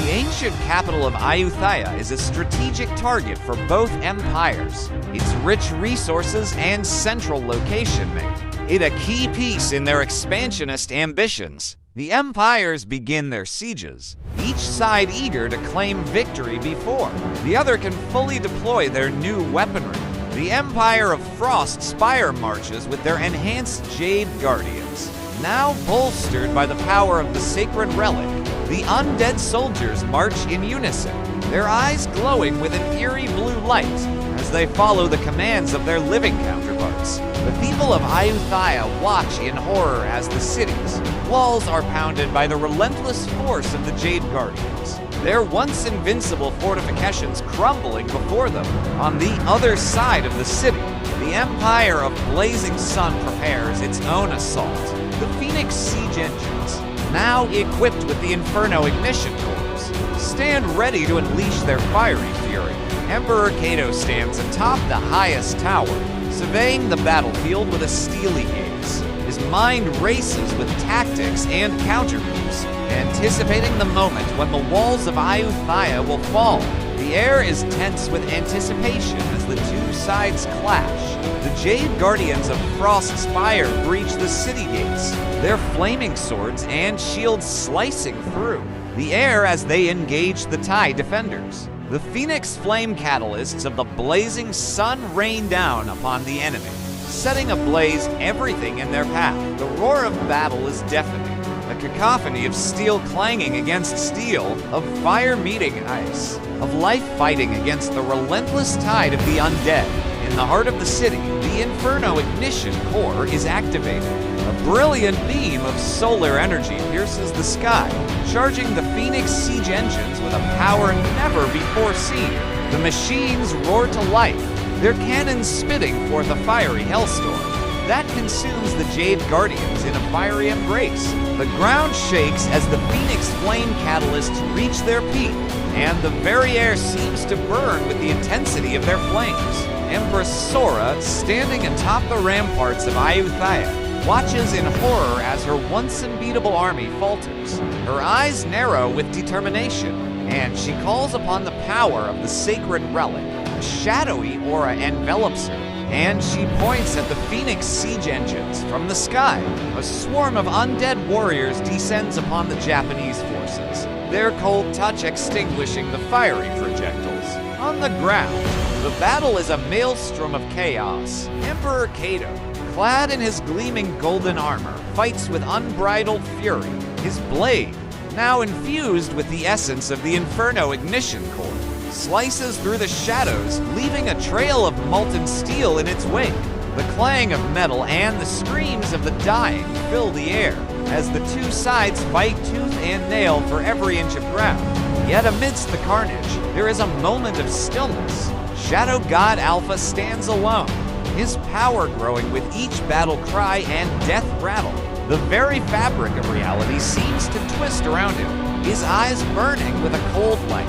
The ancient capital of Ayutthaya is a strategic target for both empires. Its rich resources and central location make it a key piece in their expansionist ambitions. The empires begin their sieges, each side eager to claim victory before the other can fully deploy their new weaponry. The Empire of Frostspire marches with their enhanced Jade Guardians, now bolstered by the power of the Sacred Relic. The undead soldiers march in unison, their eyes glowing with an eerie blue light as as they follow the commands of their living counterparts. The people of Ayutthaya watch in horror as the city's walls are pounded by the relentless force of the Jade Guardians, their once invincible fortifications crumbling before them. On the other side of the city, the Empire of Blazing Sun prepares its own assault. The Phoenix siege engines, now equipped with the Inferno ignition cores, stand ready to unleash their fiery fury. Emperor Cato stands atop the highest tower, surveying the battlefield with a steely gaze. His mind races with tactics and counter-moves, anticipating the moment when the walls of Ayutthaya will fall. The air is tense with anticipation as the two sides clash. The Jade Guardians of Frostspire breach the city gates, their flaming swords and shields slicing through the air as they engage the TIE defenders. The Phoenix flame catalysts of the Blazing Sun rain down upon the enemy, setting ablaze everything in their path. The roar of battle is deafening, a cacophony of steel clanging against steel, of fire meeting ice, of life fighting against the relentless tide of the undead. In the heart of the city, the Inferno ignition core is activated. A brilliant beam of solar energy pierces the sky, charging the Phoenix siege engines with a power never before seen. The machines roar to life, their cannons spitting forth a fiery hellstorm that consumes the Jade Guardians in a fiery embrace. The ground shakes as the Phoenix flame catalysts reach their peak, and the very air seems to burn with the intensity of their flames. Empress Sora, standing atop the ramparts of Ayutthaya, watches in horror as her once unbeatable army falters. Her eyes narrow with determination, and she calls upon the power of the sacred relic. A shadowy aura envelops her, and she points at the Phoenix siege engines from the sky. A swarm of undead warriors descends upon the Japanese forces, their cold touch extinguishing the fiery projectiles. On the ground, the battle is a maelstrom of chaos. Emperor Cato, clad in his gleaming golden armor, fights with unbridled fury. His blade, now infused with the essence of the Inferno ignition core, slices through the shadows, leaving a trail of molten steel in its wake. The clang of metal and the screams of the dying fill the air as the two sides fight tooth and nail for every inch of ground. Yet amidst the carnage, there is a moment of stillness. Shadow God Alpha stands alone, his power growing with each battle cry and death rattle. The very fabric of reality seems to twist around him, his eyes burning with a cold light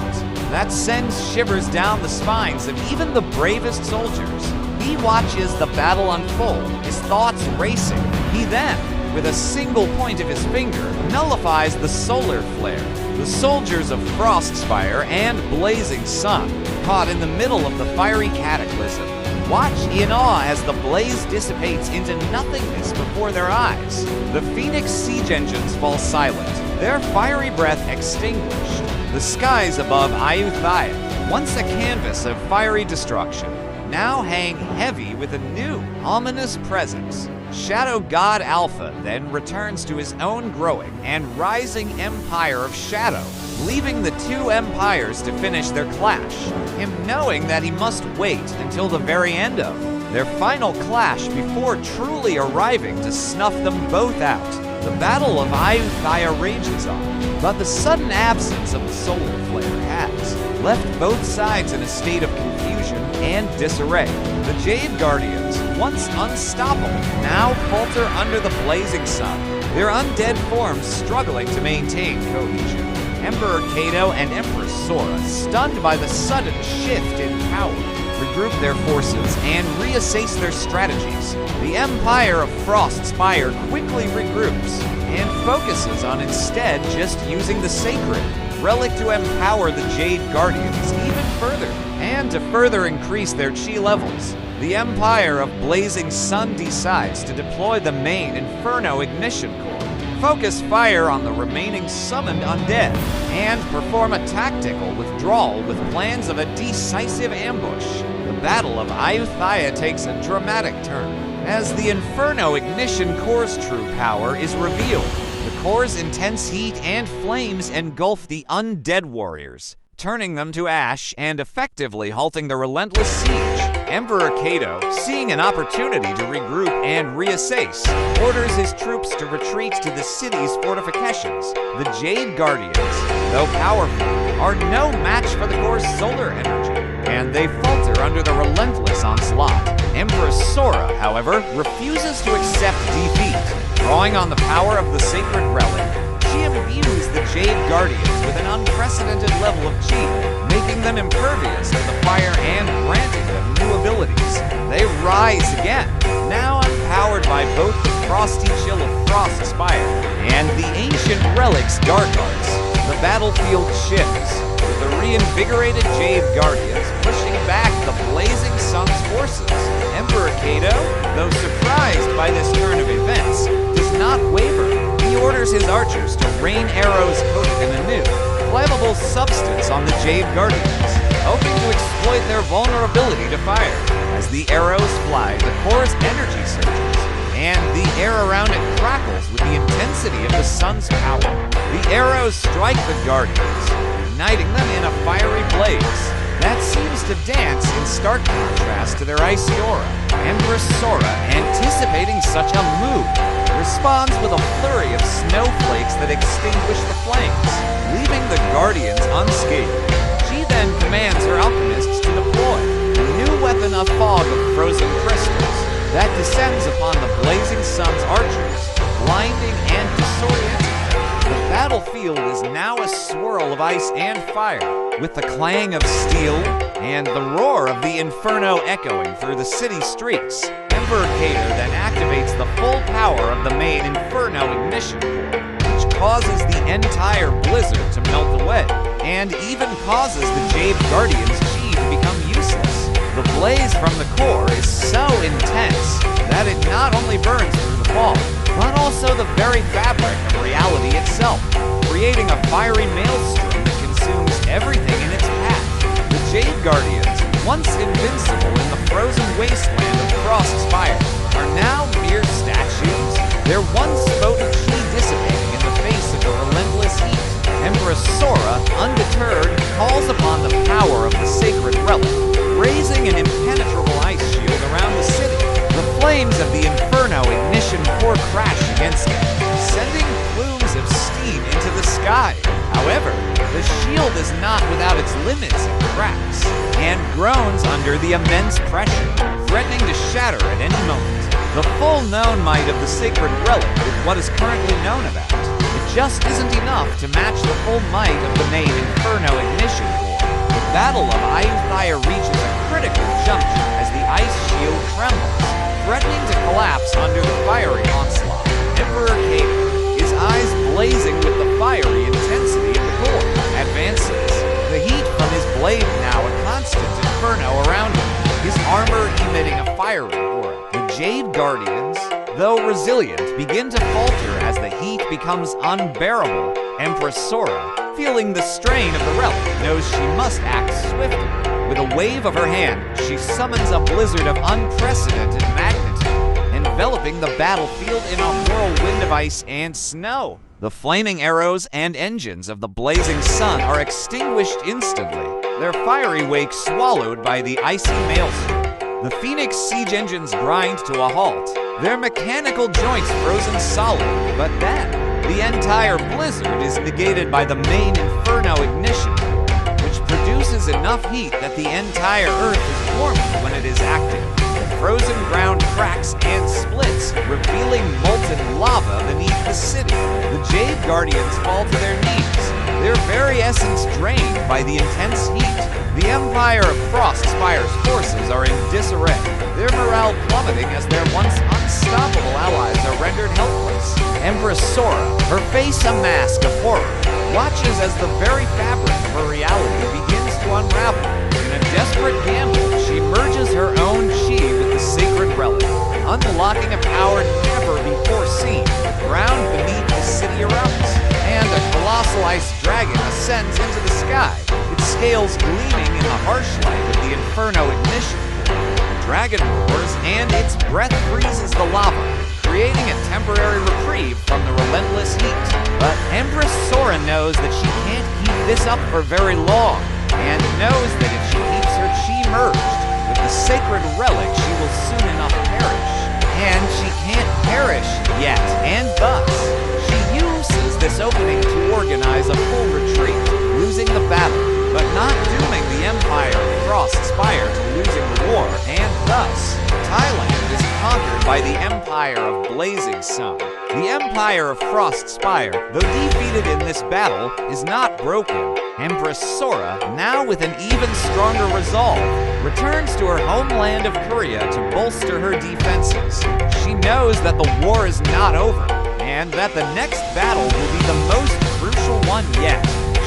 that sends shivers down the spines of even the bravest soldiers. He watches the battle unfold, his thoughts racing. He then, with a single point of his finger, nullifies the solar flare. The soldiers of Frostspire and Blazing Sun, caught in the middle of the fiery cataclysm, watch in awe as the blaze dissipates into nothingness before their eyes. The Phoenix siege engines fall silent, their fiery breath extinguished. The skies above Ayutthaya, once a canvas of fiery destruction, now hang heavy with a new, ominous presence. Shadow God Alpha then returns to his own growing and rising empire of shadow, leaving the two empires to finish their clash, him knowing that he must wait until the very end of their final clash before truly arriving to snuff them both out. The Battle of Ayutthaya rages on, but the sudden absence of the solar flare has left both sides in a state of confusion and disarray. The Jade Guardians, once unstoppable, now falter under the blazing sun, their undead forms struggling to maintain cohesion. Emperor Cato and Empress Sora, stunned by the sudden shift in power, regroup their forces and reassess their strategies. The Empire of Frostspire quickly regroups and focuses on instead just using the sacred relic to empower the Jade Guardians even further, and to further increase their chi levels. The Empire of Blazing Sun decides to deploy the main Inferno ignition core, focus fire on the remaining summoned undead, and perform a tactical withdrawal with plans of a decisive ambush. The Battle of Ayutthaya takes a dramatic turn as the Inferno ignition core's true power is revealed. The core's intense heat and flames engulf the undead warriors, turning them to ash and effectively halting the relentless siege. Emperor Cato, seeing an opportunity to regroup and reassess, orders his troops to retreat to the city's fortifications. The Jade Guardians, though powerful, are no match for the core's solar energy, and they falter under the relentless onslaught. Empress Sora, however, refuses to accept defeat. Drawing on the power of the sacred relic, she imbues the Jade Guardians with an unprecedented level of chi, making them impervious to the fire and granting them new abilities. They rise again, now empowered by both the frosty chill of Frost Spire and the ancient relic's Dark Arts. The battlefield shifts, with the reinvigorated Jade Guardians pushing back the blazing sun's forces. Emperor Cato, though surprised by this turn of events, does not waver. He orders his archers to rain arrows coated in a new, flammable substance on the Jade Guardians, hoping to exploit their vulnerability to fire. As the arrows fly, the core's energy surges, and the air around it crackles with the intensity of the sun's power. The arrows strike the Guardians, igniting them in a fiery blaze that seems to dance in stark contrast to their icy aura. Empress Sora, anticipating such a move, responds with a flurry of snowflakes that extinguish the flames, leaving the Guardians unscathed. She then commands her alchemists to deploy a new weapon, a fog of frozen crystals that descends upon the blazing sun's archers, blinding and disorienting. The battlefield is now a swirl of ice and fire, with the clang of steel and the roar of the Inferno echoing through the city streets. Emperor Cato then activates the full power of the main Inferno ignition core, which causes the entire blizzard to melt away, and even causes the Jade Guardian's chi to become useless. The blaze from the core is so intense that it not only burns through the fall, but also the very fabric of reality itself, creating a fiery maelstrom that consumes everything in its path. The Jade Guardians, once invincible in the frozen wasteland of Frost Spire, are now mere statues, their once potent chi dissipating in the face of the relentless heat. Empress Sora, undeterred, calls upon the power of the sacred relic, raising an impenetrable ice shield around the city. The flames of the Inferno ignition core crash against it, sending plumes of steam into the sky. However, the shield is not without its limits and cracks, and groans under the immense pressure, threatening to shatter at any moment. The full known might of the sacred relic is what is currently known about. It just isn't enough to match the full might of the main Inferno ignition core. The Battle of Fire reaches a critical juncture as the ice shield trembles, threatening to collapse under the fiery onslaught. Emperor Cato, his eyes blazing with the fiery intensity of the core, advances, the heat from his blade now a constant inferno around him, his armor emitting a fiery aura. The Jade Guardians, though resilient, begin to falter as the heat becomes unbearable. Empress Sora, feeling the strain of the relic, knows she must act swiftly. With a wave of her hand, she summons a blizzard of unprecedented magnitude, enveloping the battlefield in a whirlwind of ice and snow. The flaming arrows and engines of the blazing sun are extinguished instantly, their fiery wake swallowed by the icy maelstrom. The Phoenix siege engines grind to a halt, their mechanical joints frozen solid, but then the entire blizzard is negated by the main Inferno ignition, which produces enough heat that the entire Earth is warmed when it is active. The frozen ground cracks and splits, revealing molten lava beneath the city. The Jade Guardians fall to their knees, their very essence drained by the intense heat. The Empire of Frost Spire's forces are in disarray, their morale plummeting as their once unstoppable allies are rendered helpless. Empress Sora, her face a mask of horror, watches as the very fabric of her reality begins to unravel. In a desperate gamble, she merges her own chi with the sacred relic, unlocking a power never before seen. Ground beneath the city erupts, and a colossal ice dragon ascends into the sky, its scales gleaming in the harsh light of the Inferno ignition. The dragon roars, and its breath freezes the lava, creating a temporary reprieve from the relentless heat. But Empress Sora knows that she can't keep this up for very long, and knows that if she keeps her chi merged with the sacred relic, she will soon enough perish. And she can't perish yet, and thus, she uses this opening to organize a full retreat, losing the battle, but not dooming the Empire of Frostspire to losing the war, and thus, Thailand is conquered by the Empire of Blazing Sun. The Empire of Frostspire, though defeated in this battle, is not broken. Empress Sora, now with an even stronger resolve, returns to her homeland of Korea to bolster her defenses. She knows that the war is not over, and that the next battle will be the most crucial one yet.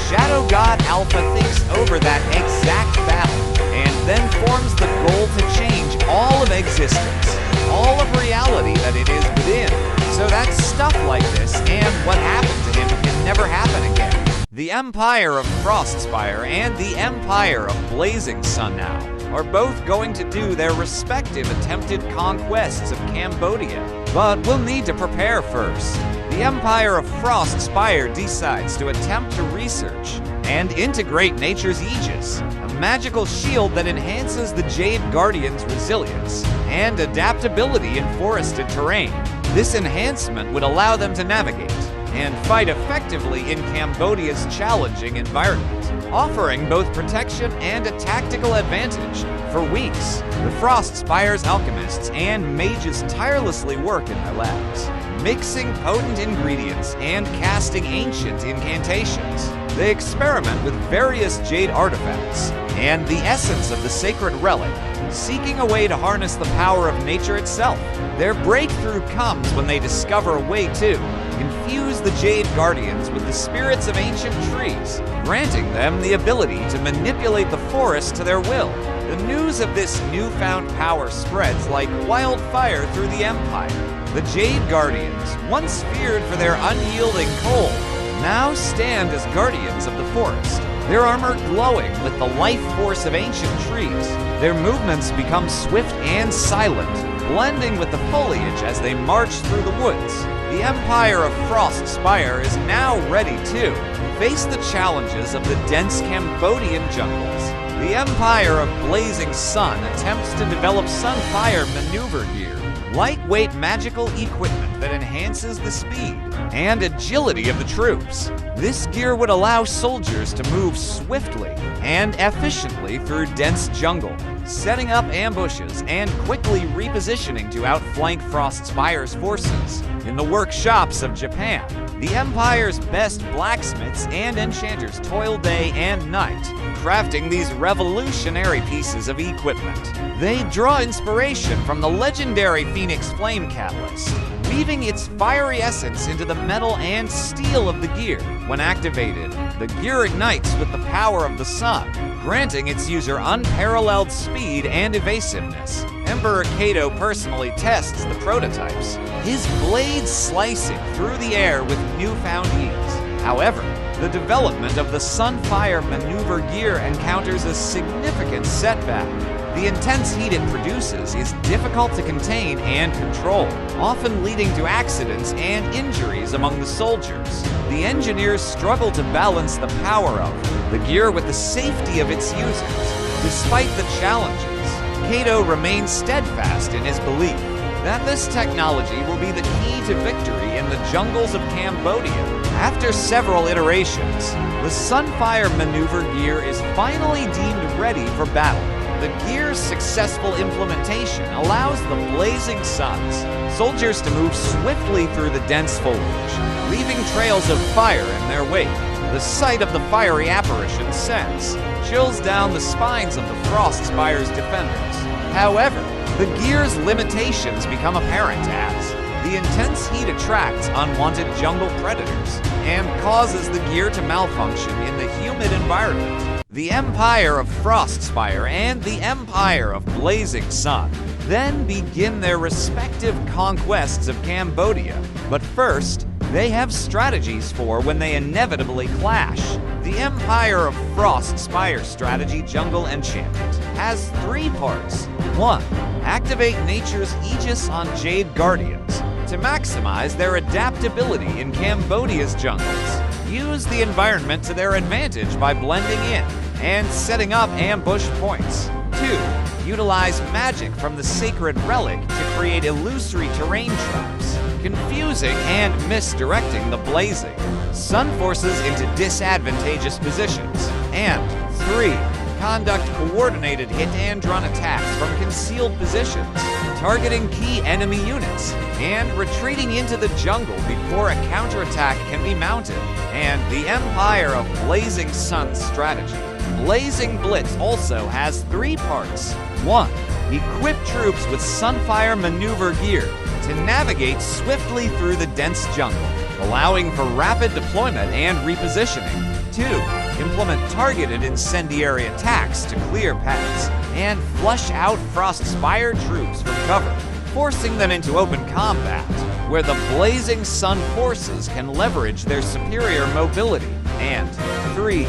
Shadow God Alpha thinks over that exact battle, and then forms the goal to change all of existence, all of reality that it is within, so that stuff like this and what happened to him can never happen again. The Empire of Frostspire and the Empire of Blazing Sun now are both going to do their respective attempted conquests of Cambodia, but we'll need to prepare first. The Empire of Frostspire decides to attempt to research and integrate Nature's Aegis, a magical shield that enhances the Jade Guardian's resilience and adaptability in forested terrain. This enhancement would allow them to navigate and fight effectively in Cambodia's challenging environment, offering both protection and a tactical advantage. For weeks, the Frostspire's alchemists and mages tirelessly work in their labs, mixing potent ingredients and casting ancient incantations. They experiment with various jade artifacts and the essence of the sacred relic, seeking a way to harness the power of nature itself. Their breakthrough comes when they discover a way to infuse the Jade Guardians with the spirits of ancient trees, granting them the ability to manipulate the forest to their will. The news of this newfound power spreads like wildfire through the Empire. The Jade Guardians, once feared for their unyielding cold, now stand as guardians of the forest, their armor glowing with the life force of ancient trees. Their movements become swift and silent, blending with the foliage as they march through the woods. The Empire of Frostspire is now ready to face the challenges of the dense Cambodian jungles. The Empire of Blazing Sun attempts to develop Sunfire maneuver gear, lightweight magical equipment that enhances the speed and agility of the troops. This gear would allow soldiers to move swiftly and efficiently through dense jungle, setting up ambushes and quickly repositioning to outflank Frostspire's forces. In the workshops of Japan, the Empire's best blacksmiths and enchanters toil day and night, crafting these revolutionary pieces of equipment. They draw inspiration from the legendary Phoenix Flame Catalyst, weaving its fiery essence into the metal and steel of the gear. When activated, the gear ignites with the power of the sun, granting its user unparalleled speed and evasiveness. Emperor Kato personally tests the prototypes, his blades slicing through the air with newfound ease. However, the development of the Sunfire maneuver gear encounters a significant setback. The intense heat it produces is difficult to contain and control, often leading to accidents and injuries among the soldiers. The engineers struggle to balance the power of the gear with the safety of its users. Despite the challenges, Kato remains steadfast in his belief that this technology will be the key to victory in the jungles of Cambodia. After several iterations, the Sunfire maneuver gear is finally deemed ready for battle. The gear's successful implementation allows the Blazing Suns soldiers to move swiftly through the dense foliage, leaving trails of fire in their wake. The sight of the fiery apparition sends chills down the spines of the Frostspire's defenders. However, the gear's limitations become apparent as the intense heat attracts unwanted jungle predators and causes the gear to malfunction in the humid environment. The Empire of Frostspire and the Empire of Blazing Sun then begin their respective conquests of Cambodia. But first, they have strategies for when they inevitably clash. The Empire of Frostspire strategy jungle enchantment has 3 parts. 1. Activate Nature's Aegis on Jade Guardians to maximize their adaptability in Cambodia's jungles. Use the environment to their advantage by blending in and setting up ambush points. 2. utilize magic from the sacred relic to create illusory terrain traps, confusing and misdirecting the blazing sun forces into disadvantageous positions. And 3. Conduct coordinated hit-and-run attacks from concealed positions, targeting key enemy units, and retreating into the jungle before a counterattack can be mounted. And the Empire of Blazing Sun strategy. Blazing Blitz also has 3 parts. 1. Equip troops with Sunfire maneuver gear to navigate swiftly through the dense jungle, allowing for rapid deployment and repositioning. 2. Implement targeted incendiary attacks to clear paths and flush out Frostspire troops from cover, forcing them into open combat, where the Blazing Sun forces can leverage their superior mobility. And 3.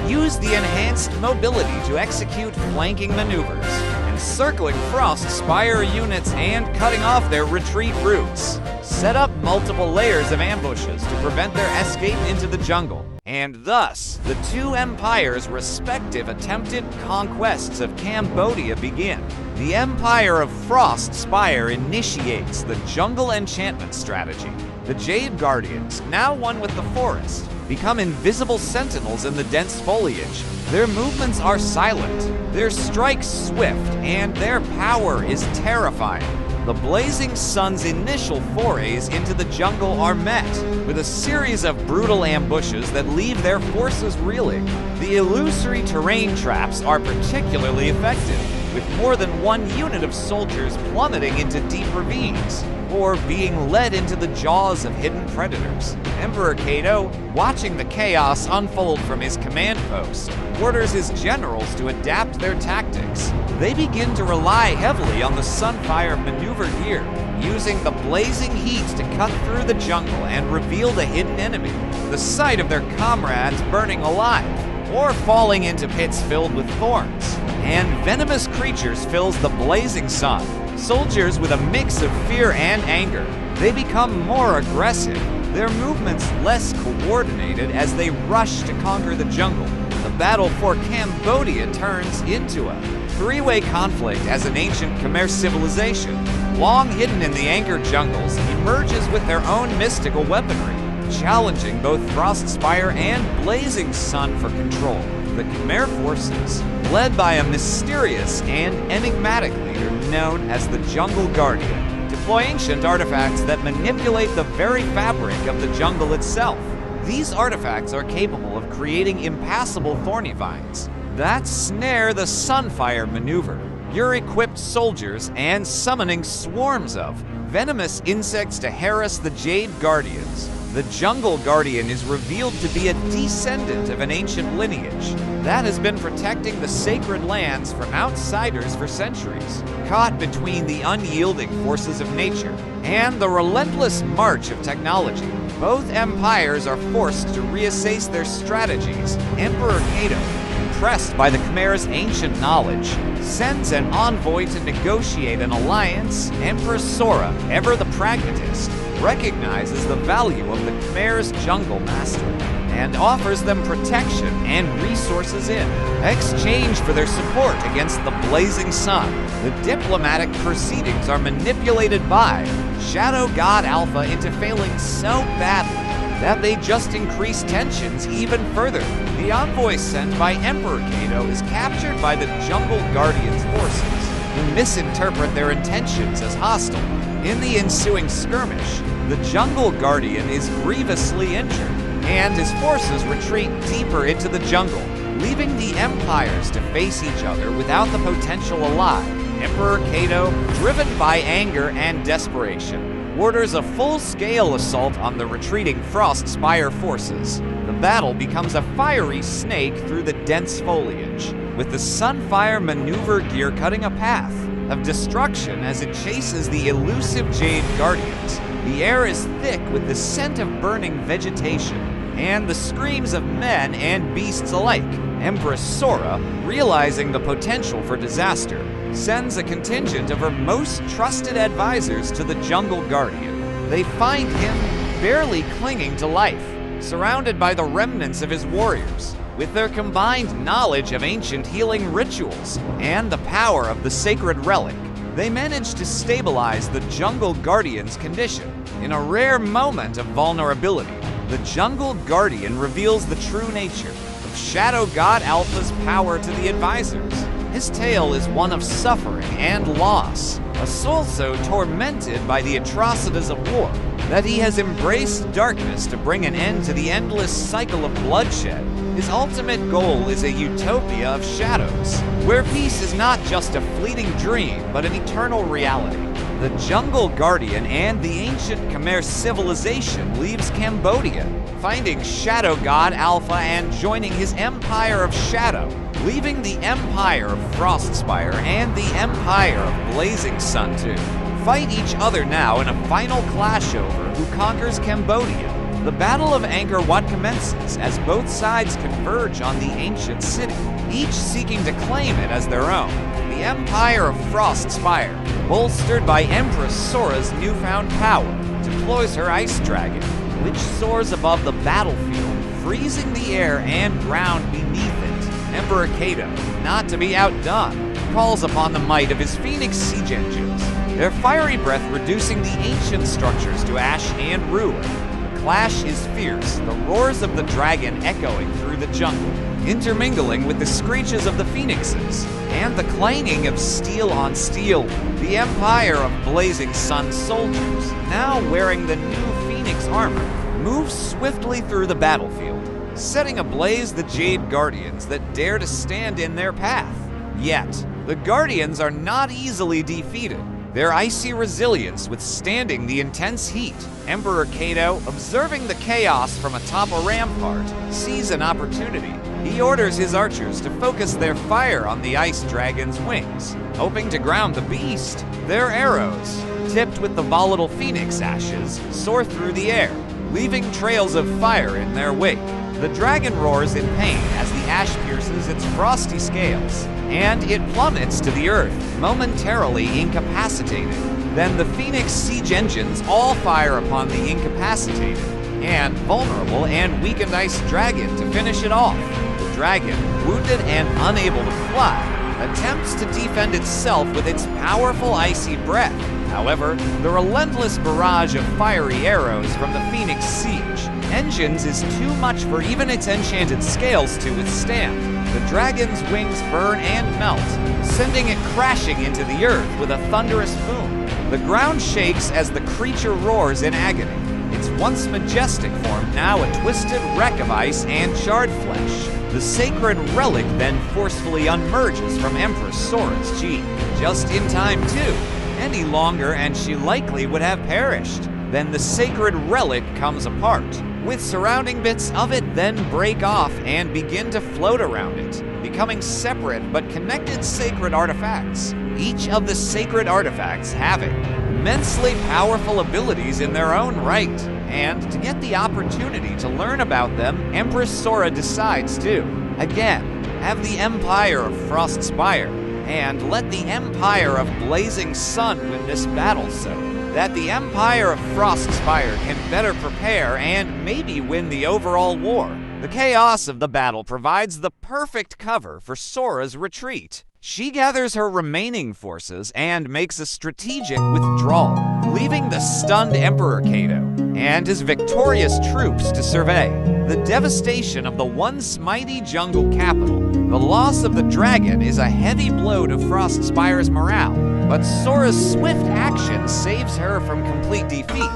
Use the enhanced mobility to execute flanking maneuvers, encircling Frostspire units and cutting off their retreat routes. Set up multiple layers of ambushes to prevent their escape into the jungle. And thus, the 2 empires' respective attempted conquests of Cambodia begin. The Empire of Frostspire initiates the jungle enchantment strategy. The Jade Guardians, now one with the forest, become invisible sentinels in the dense foliage. Their movements are silent, their strikes swift, and their power is terrifying. The Blazing Sun's initial forays into the jungle are met with a series of brutal ambushes that leave their forces reeling. The illusory terrain traps are particularly effective, with more than 1 unit of soldiers plummeting into deep ravines or being led into the jaws of hidden predators. Emperor Cato, watching the chaos unfold from his command post, orders his generals to adapt their tactics. They begin to rely heavily on the Sunfire maneuver gear, using the blazing heat to cut through the jungle and reveal the hidden enemy, the sight of their comrades burning alive or falling into pits filled with thorns. And venomous creatures fills the Blazing Sun. Soldiers with a mix of fear and anger. They become more aggressive, their movements less coordinated as they rush to conquer the jungle. The battle for Cambodia turns into a 3-way conflict as an ancient Khmer civilization, long hidden in the Anger jungles, emerges with their own mystical weaponry, challenging both Frostspire and Blazing Sun for control. The Khmer forces, led by a mysterious and enigmatic leader known as the Jungle Guardian, deploy ancient artifacts that manipulate the very fabric of the jungle itself. These artifacts are capable of creating impassable thorny vines that snare the Sunfire maneuver, gear-equipped soldiers, and summoning swarms of venomous insects to harass the Jade Guardians. The Jungle Guardian is revealed to be a descendant of an ancient lineage that has been protecting the sacred lands from outsiders for centuries, caught between the unyielding forces of nature and the relentless march of technology. Both empires are forced to reassess their strategies. Emperor Cato, impressed by the Khmer's ancient knowledge, sends an envoy to negotiate an alliance. Empress Sora, ever the pragmatist, recognizes the value of the Khmer's jungle mastery and offers them protection and resources in exchange for their support against the Blazing Sun. The diplomatic proceedings are manipulated by Shadow God Alpha into failing so badly that they just increase tensions even further. The envoy sent by Emperor Cato is captured by the Jungle Guardians' forces, who misinterpret their intentions as hostile. In the ensuing skirmish, the Jungle Guardian is grievously injured, and his forces retreat deeper into the jungle, leaving the empires to face each other without the potential ally. Emperor Cato, driven by anger and desperation, orders a full-scale assault on the retreating Frostspire forces. The battle becomes a fiery snake through the dense foliage, with the Sunfire maneuver gear cutting a path of destruction as it chases the elusive Jade Guardians. The air is thick with the scent of burning vegetation and the screams of men and beasts alike. Empress Sora, realizing the potential for disaster, sends a contingent of her most trusted advisors to the Jungle Guardian. They find him barely clinging to life, surrounded by the remnants of his warriors. With their combined knowledge of ancient healing rituals and the power of the sacred relic, they managed to stabilize the Jungle Guardian's condition. In a rare moment of vulnerability, the Jungle Guardian reveals the true nature of Shadow God Alpha's power to the advisors. His tale is one of suffering and loss, a soul so tormented by the atrocities of war that he has embraced darkness to bring an end to the endless cycle of bloodshed. His ultimate goal is a utopia of shadows, where peace is not just a fleeting dream, but an eternal reality. The Jungle Guardian and the ancient Khmer civilization leaves Cambodia, finding Shadow God Alpha and joining his Empire of Shadow, leaving the Empire of Frostspire and the Empire of Blazing Sun to fight each other now in a final clash over who conquers Cambodia. The Battle of Angkor Wat commences as both sides converge on the ancient city, each seeking to claim it as their own. The Empire of Frostspire, bolstered by Empress Sora's newfound power, deploys her ice dragon, which soars above the battlefield, freezing the air and ground beneath it. Emperor Kato, not to be outdone, calls upon the might of his Phoenix siege engines, their fiery breath reducing the ancient structures to ash and ruin. The clash is fierce, the roars of the dragon echoing through the jungle, intermingling with the screeches of the phoenixes, and the clanging of steel on steel. The Empire of Blazing Sun soldiers, now wearing the new Phoenix armor, move swiftly through the battlefield, setting ablaze the Jade Guardians that dare to stand in their path. Yet, the Guardians are not easily defeated, their icy resilience withstanding the intense heat. Emperor Kato, observing the chaos from atop a rampart, sees an opportunity. He orders his archers to focus their fire on the ice dragon's wings, hoping to ground the beast. Their arrows, tipped with the volatile phoenix ashes, soar through the air, leaving trails of fire in their wake. The dragon roars in pain as the ash pierces its frosty scales, and it plummets to the earth, momentarily incapacitated. Then the Phoenix siege engines all fire upon the incapacitated and vulnerable and weakened ice dragon to finish it off. The dragon, wounded and unable to fly, attempts to defend itself with its powerful icy breath. However, the relentless barrage of fiery arrows from the Phoenix siege engines is too much for even its enchanted scales to withstand. The dragon's wings burn and melt, sending it crashing into the earth with a thunderous boom. The ground shakes as the creature roars in agony, its once majestic form now a twisted wreck of ice and charred flesh. The sacred relic then forcefully unmerges from Empress Sora's chi, just in time too. Any longer and she likely would have perished. Then the sacred relic comes apart, with surrounding bits of it then break off and begin to float around it, becoming separate but connected sacred artifacts. Each of the sacred artifacts having immensely powerful abilities in their own right. And to get the opportunity to learn about them, Empress Sora decides to, again, have the Empire of Frostspire, and let the Empire of Blazing Sun win this battle so that the Empire of Frostspire can better prepare and maybe win the overall war. The chaos of the battle provides the perfect cover for Sora's retreat. She gathers her remaining forces and makes a strategic withdrawal, leaving the stunned Emperor Kato and his victorious troops to survey the devastation of the once mighty jungle capital. The loss of the dragon is a heavy blow to Frostspire's morale, but Sora's swift action saves her from complete defeat.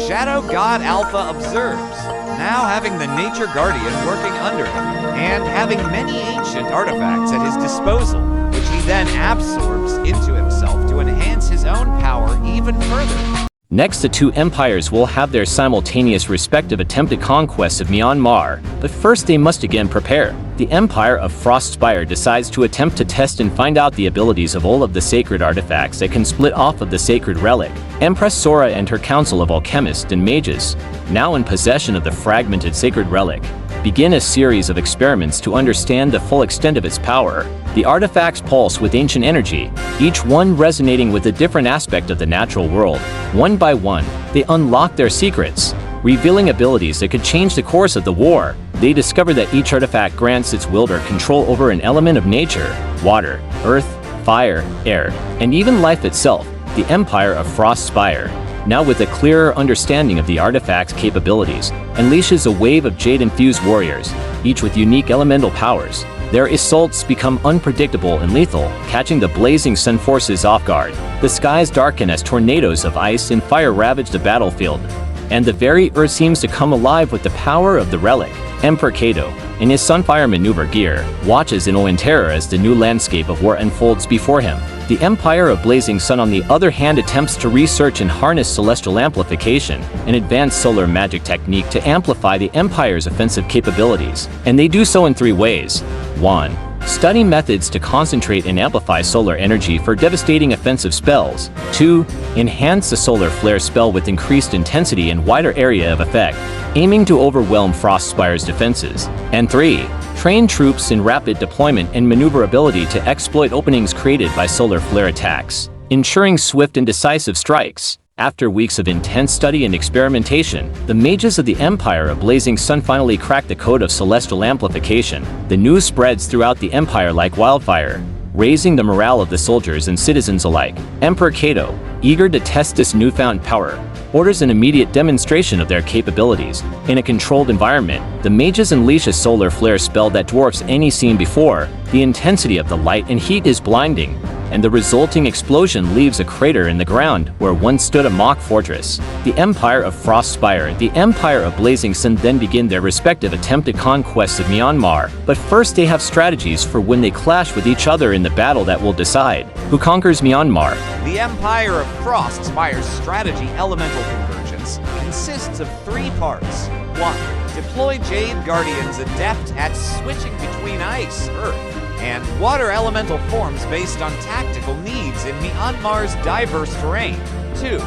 Shadow God Alpha observes, now having the Nature Guardian working under him, and having many ancient artifacts at his disposal, which he then absorbs into himself to enhance his own power even further. Next, the two empires will have their simultaneous respective attempted conquests of Myanmar, but first they must again prepare. The Empire of Frostspire decides to attempt to test and find out the abilities of all of the sacred artifacts that can split off of the sacred relic. Empress Sora and her council of alchemists and mages, now in possession of the fragmented sacred relic, begin a series of experiments to understand the full extent of its power. The artifacts pulse with ancient energy, each one resonating with a different aspect of the natural world. One by one, they unlock their secrets, revealing abilities that could change the course of the war. they discover that each artifact grants its wielder control over an element of nature: water, earth, fire, air, and even life itself. The Empire of Frostspire, now with a clearer understanding of the artifact's capabilities, unleashes a wave of jade-infused warriors, each with unique elemental powers. Their assaults become unpredictable and lethal, catching the blazing sun forces off guard. The skies darken as tornadoes of ice and fire ravage the battlefield, and the very earth seems to come alive with the power of the relic. Emperor Cato, in his Sunfire maneuver gear, watches in awe and terror as the new landscape of war unfolds before him. The Empire of Blazing Sun, on the other hand, attempts to research and harness celestial amplification, an advanced solar magic technique to amplify the Empire's offensive capabilities, and they do so in 3 ways. 1. Study methods to concentrate and amplify solar energy for devastating offensive spells. 2. Enhance the solar flare spell with increased intensity and wider area of effect, aiming to overwhelm Frostspire's defenses. And 3. Train troops in rapid deployment and maneuverability to exploit openings created by solar flare attacks, ensuring swift and decisive strikes. After weeks of intense study and experimentation, the mages of the Empire of Blazing Sun finally crack the code of celestial amplification. The news spreads throughout the Empire like wildfire, raising the morale of the soldiers and citizens alike. Emperor Cato, eager to test this newfound power, orders an immediate demonstration of their capabilities. In a controlled environment, the mages unleash a solar flare spell that dwarfs any seen before. The intensity of the light and heat is blinding, and the resulting explosion leaves a crater in the ground where once stood a mock fortress. The Empire of Frostspire, the Empire of Blazing Sun then begin their respective attempted conquests of Myanmar, but first they have strategies for when they clash with each other in the battle that will decide who conquers Myanmar. The Empire of Frostspire's strategy elemental convergence consists of 3 parts. 1. Deploy Jade Guardians adept at switching between ice, earth, and water elemental forms based on tactical needs in Myanmar's diverse terrain. 2.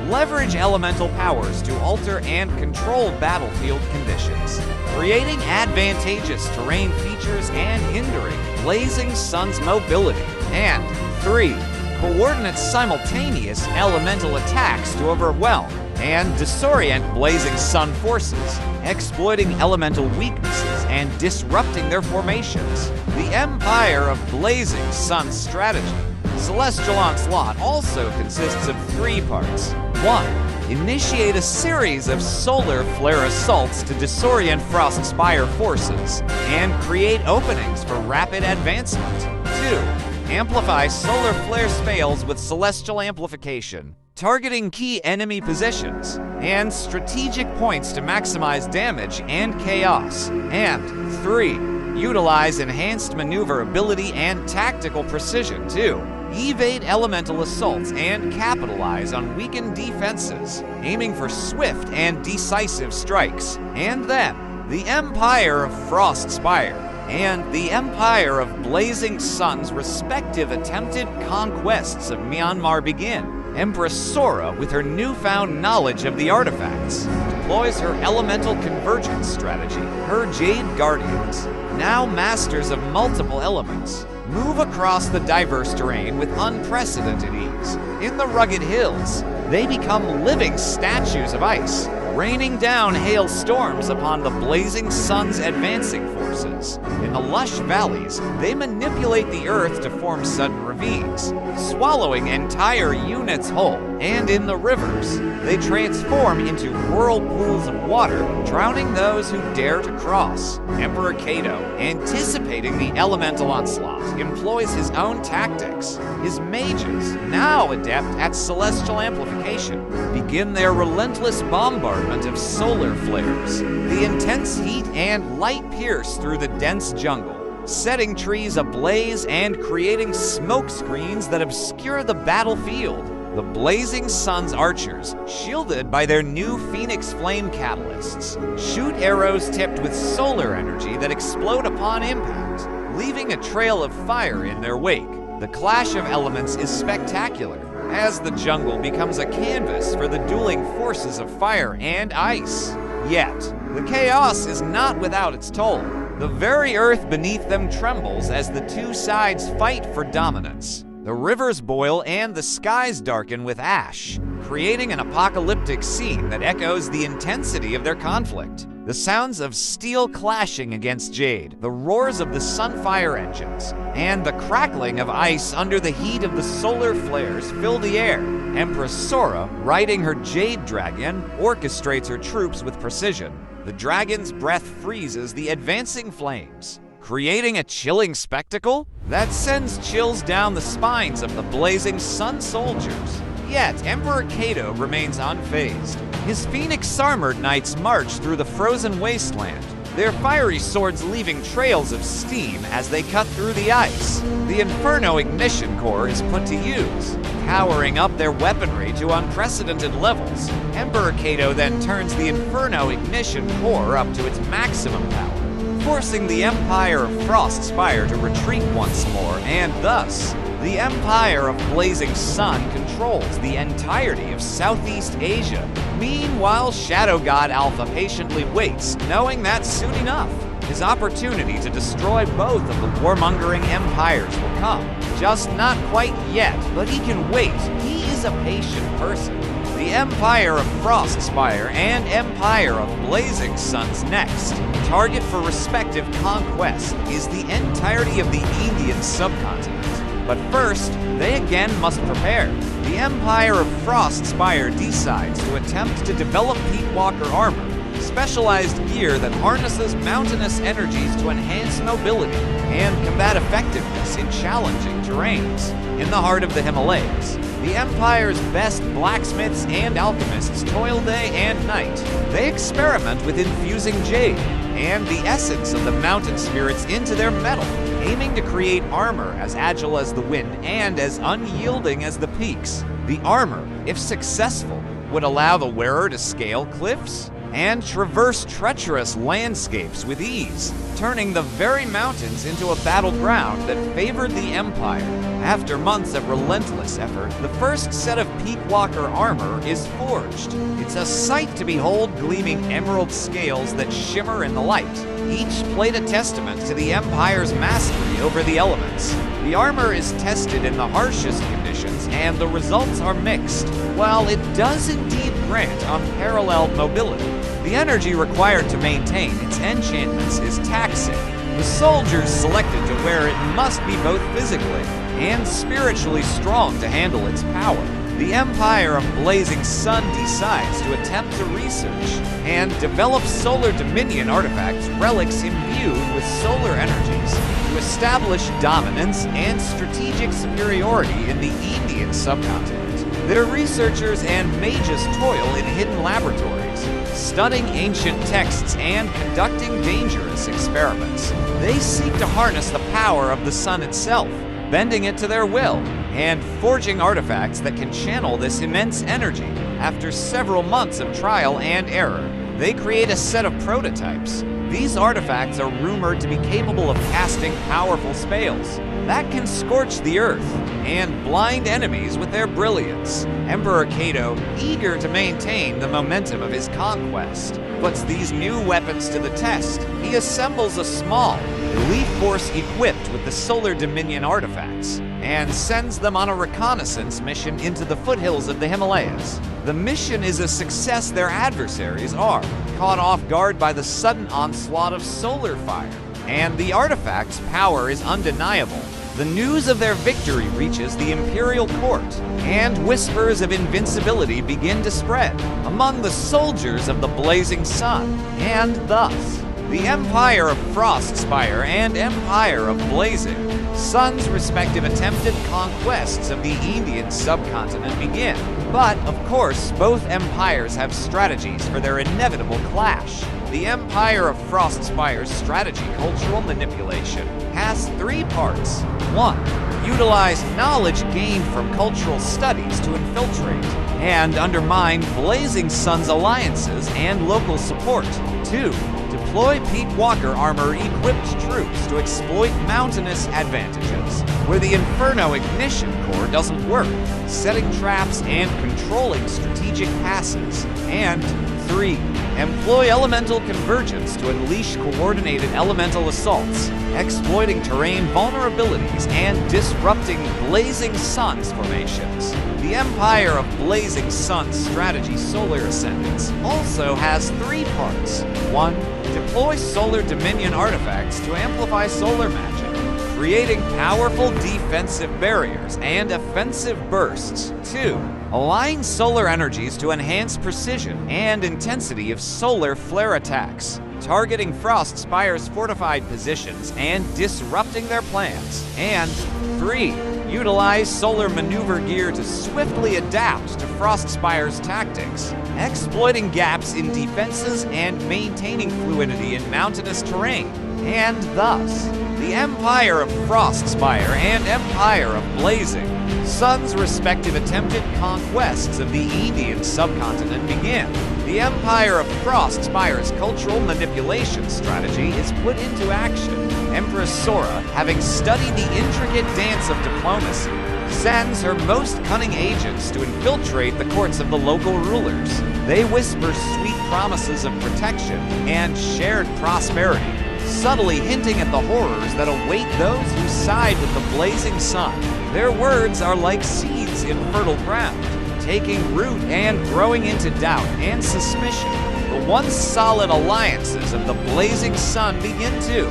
Leverage elemental powers to alter and control battlefield conditions, creating advantageous terrain features and hindering Blazing Sun's mobility. And 3. Coordinate simultaneous elemental attacks to overwhelm and disorient Blazing Sun forces, exploiting elemental weaknesses and disrupting their formations. The Empire of Blazing Sun's strategy, Celestial Onslaught, also consists of 3 parts. 1. Initiate a series of solar flare assaults to disorient Frostspire forces and create openings for rapid advancement. 2. Amplify solar flare spells with celestial amplification, targeting key enemy positions and strategic points to maximize damage and chaos. And 3. Utilize enhanced maneuverability and tactical precision to evade elemental assaults and capitalize on weakened defenses, aiming for swift and decisive strikes. And then, the Empire of Frostspire and the Empire of Blazing Sun's respective attempted conquests of Myanmar begin. Empress Sora, with her newfound knowledge of the artifacts, deploys her elemental convergence strategy. Her Jade Guardians, now masters of multiple elements, move across the diverse terrain with unprecedented ease. In the rugged hills, they become living statues of ice, raining down hailstorms upon the Blazing Sun's advancing forces. In the lush valleys, they manipulate the earth to form sudden ravines, swallowing entire units whole. And in the rivers, they transform into whirlpools of water, drowning those who dare to cross. Emperor Cato, anticipating the elemental onslaught, employs his own tactics. His mages, now adept at celestial amplification, begin their relentless bombardment of solar flares. The intense heat and light pierce through the dense jungle, setting trees ablaze and creating smoke screens that obscure the battlefield. The Blazing Sun's archers, shielded by their new Phoenix Flame catalysts, shoot arrows tipped with solar energy that explode upon impact, leaving a trail of fire in their wake. The clash of elements is spectacular, as the jungle becomes a canvas for the dueling forces of fire and ice. Yet, the chaos is not without its toll. The very earth beneath them trembles as the two sides fight for dominance. The rivers boil and the skies darken with ash, creating an apocalyptic scene that echoes the intensity of their conflict. The sounds of steel clashing against jade, the roars of the sunfire engines, and the crackling of ice under the heat of the solar flares fill the air. Empress Sora, riding her jade dragon, orchestrates her troops with precision. The dragon's breath freezes the advancing flames, creating a chilling spectacle that sends chills down the spines of the blazing sun soldiers. Yet, Emperor Cato remains unfazed. His phoenix-armored knights march through the frozen wasteland, their fiery swords leaving trails of steam as they cut through the ice. The Inferno Ignition Core is put to use, powering up their weaponry to unprecedented levels. Emperor Cato then turns the Inferno Ignition Core up to its maximum power, forcing the Empire of Frostspire to retreat once more, and thus, the Empire of Blazing Sun controls the entirety of Southeast Asia. Meanwhile, Shadow God Alpha patiently waits, knowing that soon enough, his opportunity to destroy both of the warmongering empires will come. Just not quite yet, but he can wait. He is a patient person. The Empire of Frostspire and Empire of Blazing Sun's next target for respective conquest is the entirety of the Indian subcontinent. But first, they again must prepare. The Empire of Frostspire decides to attempt to develop Pete Walker armor, specialized gear that harnesses mountainous energies to enhance mobility and combat effectiveness in challenging terrains. In the heart of the Himalayas, the Empire's best blacksmiths and alchemists toil day and night. They experiment with infusing jade and the essence of the mountain spirits into their metal, aiming to create armor as agile as the wind and as unyielding as the peaks. The armor, if successful, would allow the wearer to scale cliffs and traverse treacherous landscapes with ease, turning the very mountains into a battleground that favored the Empire. After months of relentless effort, the first set of Peak Walker armor is forged. It's a sight to behold, gleaming emerald scales that shimmer in the light, each plate a testament to the Empire's mastery over the elements. The armor is tested in the harshest conditions, and the results are mixed. While it does indeed grant unparalleled mobility, the energy required to maintain its enchantments is taxing. The soldiers selected to wear it must be both physically and spiritually strong to handle its power. The Empire of Blazing Sun decides to attempt to research and develop Solar Dominion artifacts, relics imbued with solar energies, to establish dominance and strategic superiority in the Indian subcontinent. Their researchers and mages toil in hidden laboratories, studying ancient texts and conducting dangerous experiments. They seek to harness the power of the sun itself, bending it to their will, and forging artifacts that can channel this immense energy. After several months of trial and error, they create a set of prototypes. These artifacts are rumored to be capable of casting powerful spells that can scorch the earth and blind enemies with their brilliance. Emperor Cato, eager to maintain the momentum of his conquest, puts these new weapons to the test. He assembles a small, elite force equipped with the Solar Dominion artifacts and sends them on a reconnaissance mission into the foothills of the Himalayas. The mission is a success. Their adversaries are caught off guard by the sudden onslaught of solar fire, and the artifact's power is undeniable. The news of their victory reaches the imperial court, and whispers of invincibility begin to spread among the soldiers of the Blazing Sun, and thus, the Empire of Frostspire and Empire of Blazing Sun's respective attempted conquests of the Indian subcontinent begin. But, of course, both empires have strategies for their inevitable clash. The Empire of Frostspire's strategy cultural manipulation has three parts. 1. Utilize knowledge gained from cultural studies to infiltrate and undermine Blazing Sun's alliances and local support. 2. Deploy Pete Walker armor-equipped troops to exploit mountainous advantages where the Inferno Ignition Core doesn't work, setting traps and controlling strategic passes. And 3. Employ elemental convergence to unleash coordinated elemental assaults, exploiting terrain vulnerabilities and disrupting Blazing Sun's formations. The Empire of Blazing Sun's strategy Solar Ascendance also has 3 parts. 1. Deploy Solar Dominion artifacts to amplify solar magic, creating powerful defensive barriers and offensive bursts. 2. Align solar energies to enhance precision and intensity of solar flare attacks, targeting Frost Spire's fortified positions and disrupting their plans. And 3. Utilize solar maneuver gear to swiftly adapt to Frost Spire's tactics, exploiting gaps in defenses and maintaining fluidity in mountainous terrain. And thus, the Empire of Frostspire and Empire of Blazing Sun's respective attempted conquests of the Indian subcontinent begin. The Empire of Frostspire's cultural manipulation strategy is put into action. Empress Sora, having studied the intricate dance of diplomacy, sends her most cunning agents to infiltrate the courts of the local rulers. They whisper sweet promises of protection and shared prosperity, subtly hinting at the horrors that await those who side with the blazing sun. Their words are like seeds in fertile ground, taking root and growing into doubt and suspicion. The once solid alliances of the blazing sun begin to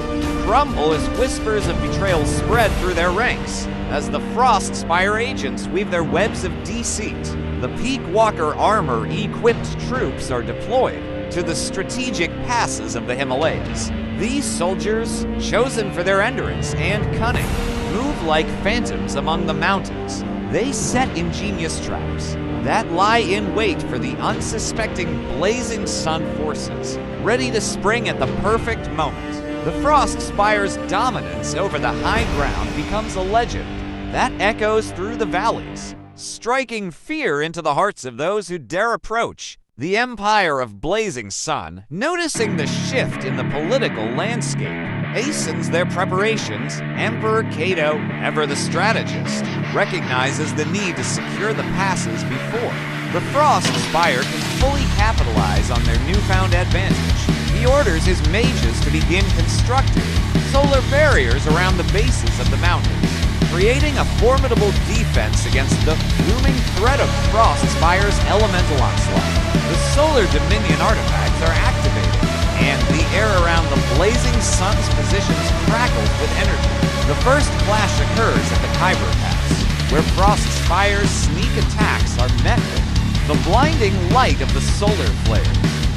crumble as whispers of betrayal spread through their ranks. As the Frostspire agents weave their webs of deceit, the Peak Walker armor-equipped troops are deployed to the strategic passes of the Himalayas. These soldiers, chosen for their endurance and cunning, move like phantoms among the mountains. They set ingenious traps that lie in wait for the unsuspecting blazing sun forces, ready to spring at the perfect moment. The Frostspire's dominance over the high ground becomes a legend that echoes through the valleys, striking fear into the hearts of those who dare approach. The Empire of Blazing Sun, noticing the shift in the political landscape, hastens their preparations. Emperor Cato, ever the strategist, recognizes the need to secure the passes before the Frostspire can fully capitalize on their newfound advantage. He orders his mages to begin constructing solar barriers around the bases of the mountains, creating a formidable defense against the looming threat of Frostspire's elemental onslaught. The Solar Dominion artifacts are activated, and the air around the blazing sun's positions crackles with energy. The first flash occurs at the Kyber Pass, where Frostspire's sneak attacks are met with the blinding light of the solar flares.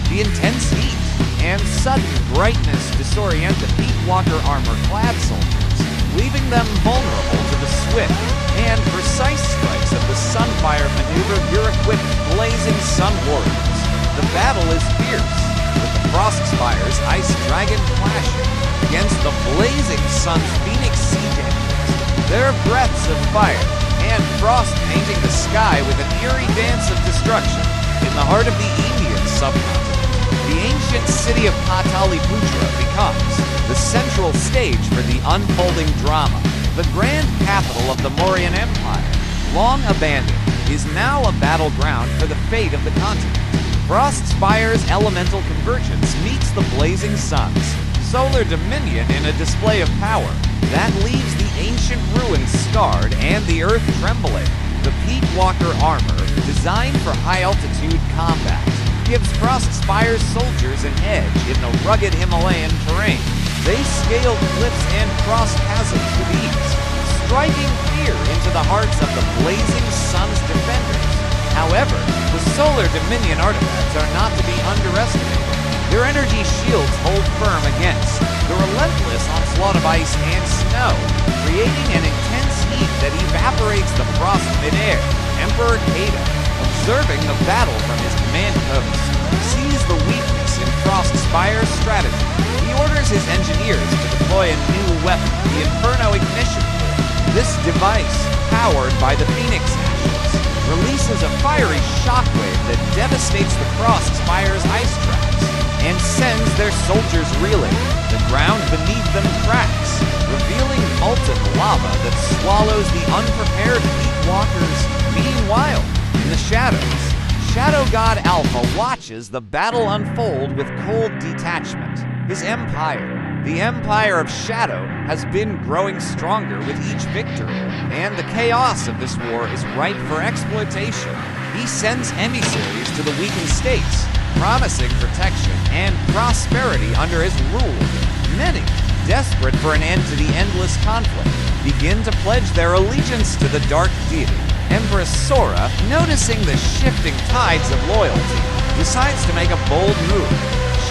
The intense heat and sudden brightness disorient the Peak Walker armor-clad soldiers, leaving them vulnerable to the swift and precise strikes of the Sunfire maneuver gear-equipped blazing sun warriors. The battle is fierce, with the Frostspire's Ice Dragon clashing against the blazing sun's Phoenix Siege engines, their breaths of fire and frost painting the sky with an eerie dance of destruction. In the heart of the Indian subcontinent, the ancient city of Pataliputra becomes the central stage for the unfolding drama. The grand capital of the Mauryan Empire, long abandoned, is now a battleground for the fate of the continent. Frostspire's elemental convergence meets the blazing sun's solar dominion in a display of power that leaves the ancient ruins scarred and the earth trembling. The Peak Walker armor, designed for high-altitude combat, gives Frostspire's soldiers an edge in the rugged Himalayan terrain. They scale cliffs and cross chasms with ease, striking fear into the hearts of the blazing sun's defenders. However, the Solar Dominion artifacts are not to be underestimated. Their energy shields hold firm against the relentless onslaught of ice and snow, creating an intense heat that evaporates the frost midair. Emperor Cato, observing the battle from his command post, sees the weakness in Frostspire's strategy. He orders his engineers to deploy a new weapon, the Inferno Ignition Core. This device, powered by the Phoenix Ashes, releases a fiery shockwave that devastates the Frostspire's ice traps and sends their soldiers reeling. The ground beneath them cracks, revealing molten lava that swallows the unprepared Peak Walkers. Meanwhile, in the shadows, Shadow God Alpha watches the battle unfold with cold detachment. His empire, The Empire of Shadow has been growing stronger with each victory, and the chaos of this war is ripe for exploitation. He sends emissaries to the weakened states, promising protection and prosperity under his rule. Many, desperate for an end to the endless conflict, begin to pledge their allegiance to the dark deity. Empress Sora, noticing the shifting tides of loyalty, decides to make a bold move.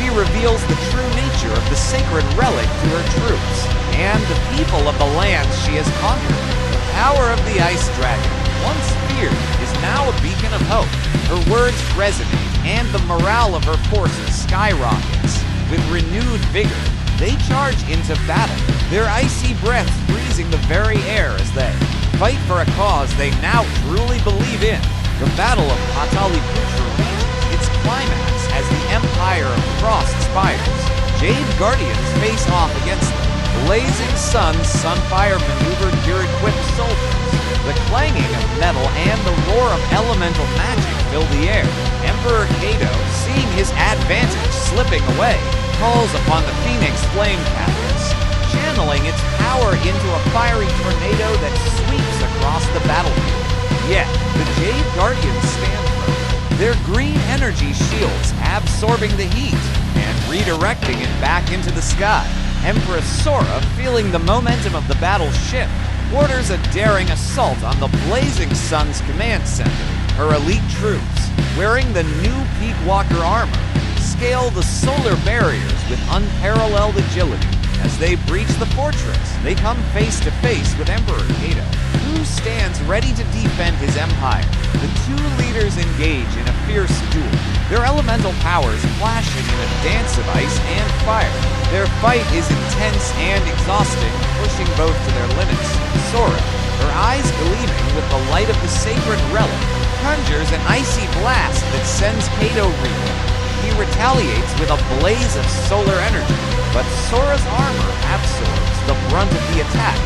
She reveals the true nature of the sacred relic to her troops and the people of the lands she has conquered. The power of the Ice Dragon, once feared, is now a beacon of hope. Her words resonate, and the morale of her forces skyrockets. With renewed vigor, they charge into battle, their icy breath freezing the very air as they fight for a cause they now truly believe in. The Battle of Pataliputra reaches its climax as the Empire of Frost spires. Jade Guardians face off against them. Blazing Sun's Sunfire maneuver gear-equipped soldiers. The clanging of metal and the roar of elemental magic fill the air. Emperor Kato, seeing his advantage slipping away, calls upon the Phoenix Flame Capcus, channeling its power into a fiery tornado that sweeps across the battlefield. Yet, the Jade Guardians stand firm, their green energy shields absorbing the heat and redirecting it back into the sky. Empress Sora, feeling the momentum of the battle shift, orders a daring assault on the Blazing Sun's command center. Her elite troops, wearing the new Peakwalker armor, scale the solar barriers with unparalleled agility. As they breach the fortress, they come face to face with Emperor Kato, who stands ready to defend his empire. The two leaders engage in a fierce duel, their elemental powers clashing in a dance of ice and fire. Their fight is intense and exhausting, pushing both to their limits. Sora, her eyes gleaming with the light of the sacred relic, conjures an icy blast that sends Kato reeling. He retaliates with a blaze of solar energy, but Sora's armor absorbs the brunt of the attack.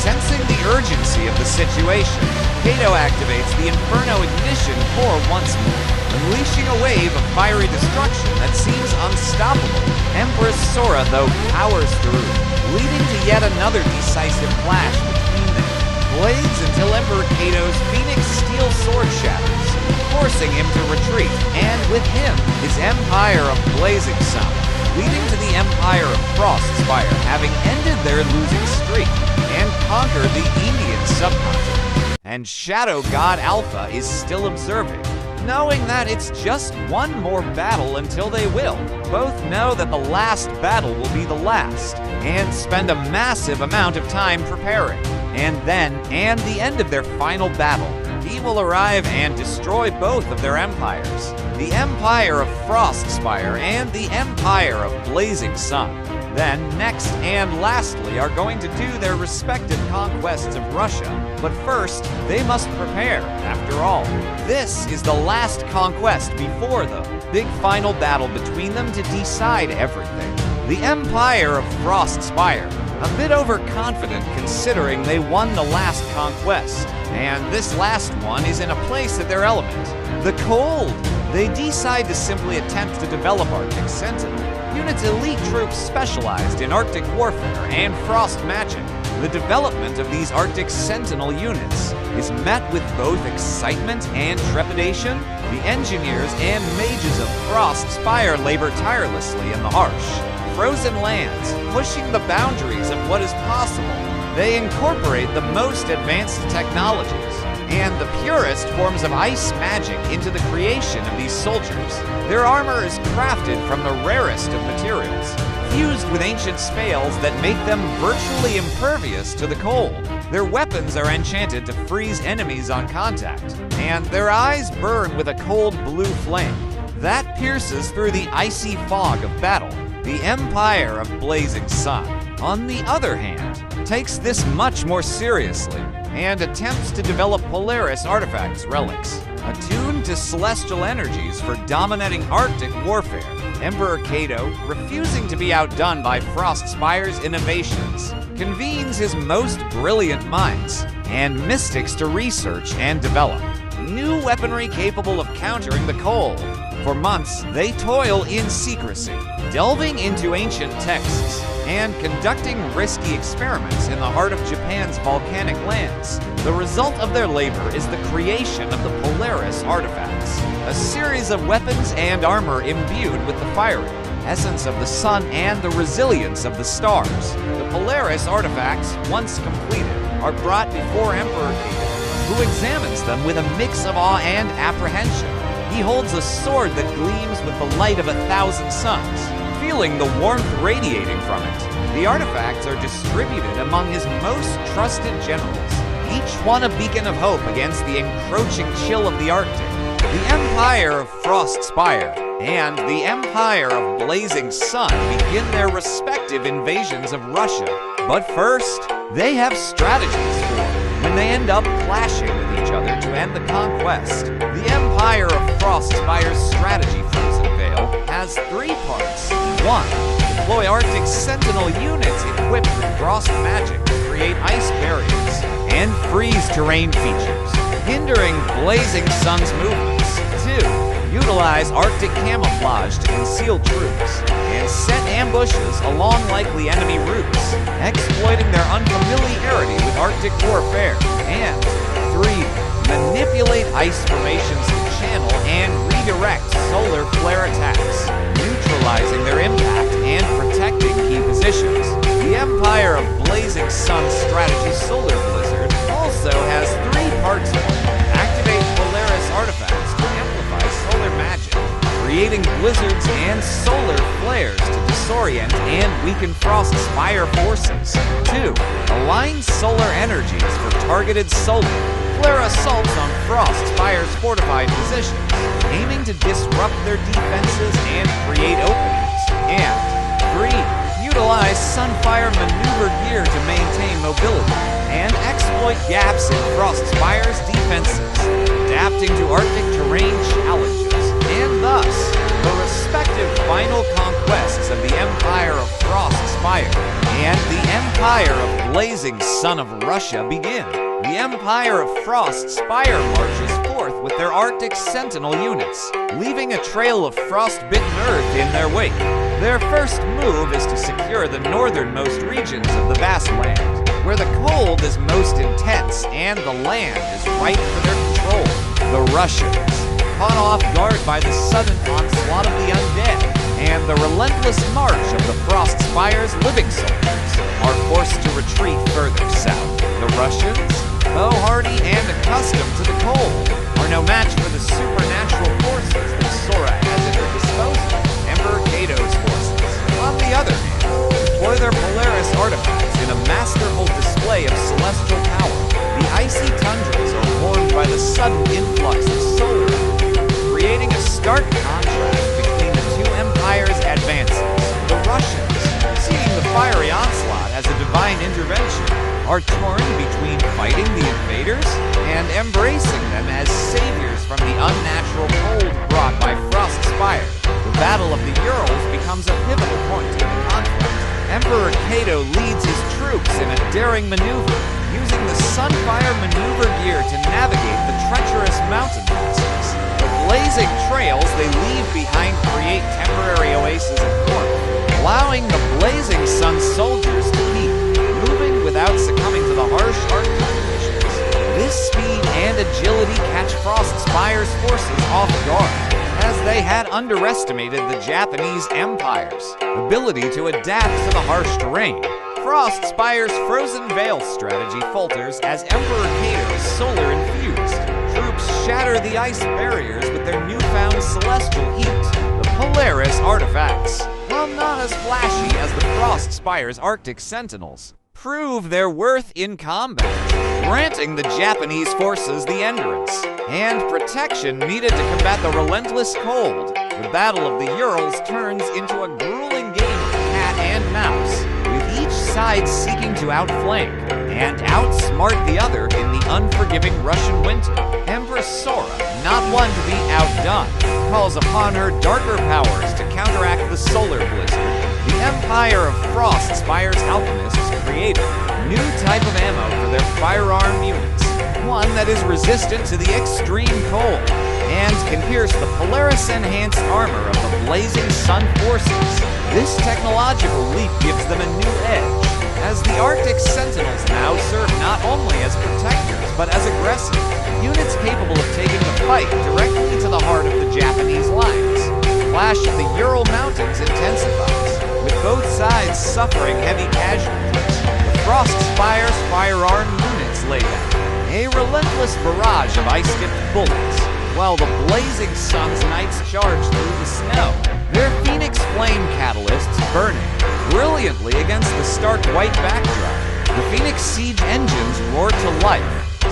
Sensing the urgency of the situation, Kato activates the Inferno Ignition core once more, unleashing a wave of fiery destruction that seems unstoppable. Empress Sora, though, powers through, leading to yet another decisive clash between them. Blades until Emperor Kato's Phoenix Steel Sword shatters, forcing him to retreat, and with him, his Empire of Blazing Sun, leading to the Empire of Frostspire having ended their losing streak and conquered the Indian subcontinent. And Shadow God Alpha is still observing, knowing that it's just one more battle until they will. Both know that the last battle will be the last, and spend a massive amount of time preparing. And then, and the end of their final battle, he will arrive and destroy both of their empires, the Empire of Frostspire and the Empire of Blazing Sun. Then, next and lastly, are going to do their respective conquests of Russia. But first, they must prepare, after all. This is the last conquest before the big final battle between them to decide everything. The Empire of Frostspire, a bit overconfident considering they won the last conquest, and this last one is in a place at their element. The cold! They decide to simply attempt to develop Arctic Sentinel, units elite troops specialized in Arctic warfare and frost magic. The development of these Arctic Sentinel units is met with both excitement and trepidation. The engineers and mages of Frostspire labor tirelessly in the harsh, frozen lands, pushing the boundaries of what is possible. They incorporate the most advanced technologies and the purest forms of ice magic into the creation of these soldiers. Their armor is crafted from the rarest of materials, fused with ancient spells that make them virtually impervious to the cold. Their weapons are enchanted to freeze enemies on contact, and their eyes burn with a cold blue flame that pierces through the icy fog of battle. The Empire of Blazing Sun, on the other hand, takes this much more seriously and attempts to develop Polaris artifacts relics, attuned to celestial energies for dominating Arctic warfare. Emperor Kato, refusing to be outdone by Frostspire's innovations, convenes his most brilliant minds and mystics to research and develop new weaponry capable of countering the cold. For months, they toil in secrecy, delving into ancient texts and conducting risky experiments in the heart of Japan's volcanic lands. The result of their labor is the creation of the Polaris artifacts, a series of weapons and armor imbued with the fiery essence of the sun and the resilience of the stars. The Polaris artifacts, once completed, are brought before Emperor Capcut, who examines them with a mix of awe and apprehension. He holds a sword that gleams with the light of 1,000 suns, feeling the warmth radiating from it. The artifacts are distributed among his most trusted generals, each one a beacon of hope against the encroaching chill of the Arctic. The Empire of Frostspire and the Empire of Blazing Sun begin their respective invasions of Russia. But first, they have strategies for when they end up clashing with each other to end the conquest. The Empire of Frostspire's strategy, Frozen Vale, has 3 parts. 1. Deploy Arctic Sentinel units equipped with frost magic to create ice barriers and freeze terrain features, hindering Blazing Sun's movements. 2. Utilize Arctic camouflage to conceal troops and set ambushes along likely enemy routes, exploiting their unfamiliarity with Arctic warfare. And 3. Manipulate ice formations to channel and redirect solar flare attacks, neutralizing their impact and protecting key positions. The Empire of Blazing Sun strategy Solar Blizzard also has 3 parts. Activate Polaris artifacts to amplify solar magic, creating blizzards and solar flares to disorient and weaken Frostspire forces. 2. Align solar energies for targeted solar flare assaults on Frostspire's fortified positions, aiming to disrupt their defenses and create openings. And 3. Utilize Sunfire maneuver gear to maintain mobility and exploit gaps in Frostspire's defenses, adapting to Arctic terrain challenges, and thus, the respective final conquests of the Empire of Frostspire and the Empire of Blazing Sun of Russia begin. The Empire of Frostspire marches forth with their Arctic Sentinel units, leaving a trail of frost-bitten earth in their wake. Their first move is to secure the northernmost regions of the vast land, where the cold is most intense and the land is ripe for their control. The Russians, caught off guard by the sudden onslaught of the undead and the relentless march of the Frostspire's living soldiers, are forced to retreat further south. The Russians, though hardy and accustomed to the cold, are no match for the supernatural forces that Sora has at her disposal. Emperor Cato's forces, on the other hand, deploy their Polaris artifacts in a masterful display of celestial power. The icy tundras are formed by the sudden influx of solar energy, creating a stark contrast between the two empires' advances. The Russians, seeing the fiery onslaught as a divine intervention, are torn between fighting the invaders and embracing them as saviors from the unnatural cold brought by Frostspire. The Battle of the Urals becomes a pivotal point in the conflict. Emperor Cato leads his troops in a daring maneuver, using the Sunfire maneuver gear to navigate the treacherous mountain passes. The blazing trails they leave behind create temporary oases of warmth, allowing the Blazing Sun soldiers to keep moving without succumbing to the harsh Arctic conditions. This speed and agility catch Frostspire's forces off guard, as they had underestimated the Japanese Empire's ability to adapt to the harsh terrain. Frostspire's Frozen Vale strategy falters as Emperor Cato's solar-infused troops shatter the ice barriers with their newfound celestial heat. The Polaris artifacts, while not as flashy as the Frostspire's Arctic Sentinels, prove their worth in combat, granting the Japanese forces the endurance and protection needed to combat the relentless cold. The Battle of the Urals turns into a grueling game of cat and mouse, with each side seeking to outflank and outsmart the other in the unforgiving Russian winter. Empress Sora, not one to be outdone, calls upon her darker powers to counteract the solar blizzard. The Empire of Frostspire's alchemists created a new type of ammo for their firearm units, one that is resistant to the extreme cold and can pierce the Polaris-enhanced armor of the Blazing Sun forces. This technological leap gives them a new edge, as the Arctic Sentinels now serve not only as protectors, but as aggressive units capable of taking the fight directly to the heart of the Japanese lines. The clash of the Ural Mountains intensifies, with both sides suffering heavy casualties. The Frost Spire's firearm units lay down a relentless barrage of ice-tipped bullets, while the Blazing Sun's knights charge through the snow, their Phoenix Flame catalysts burning brilliantly against the stark white backdrop. The Phoenix siege engines roar to life,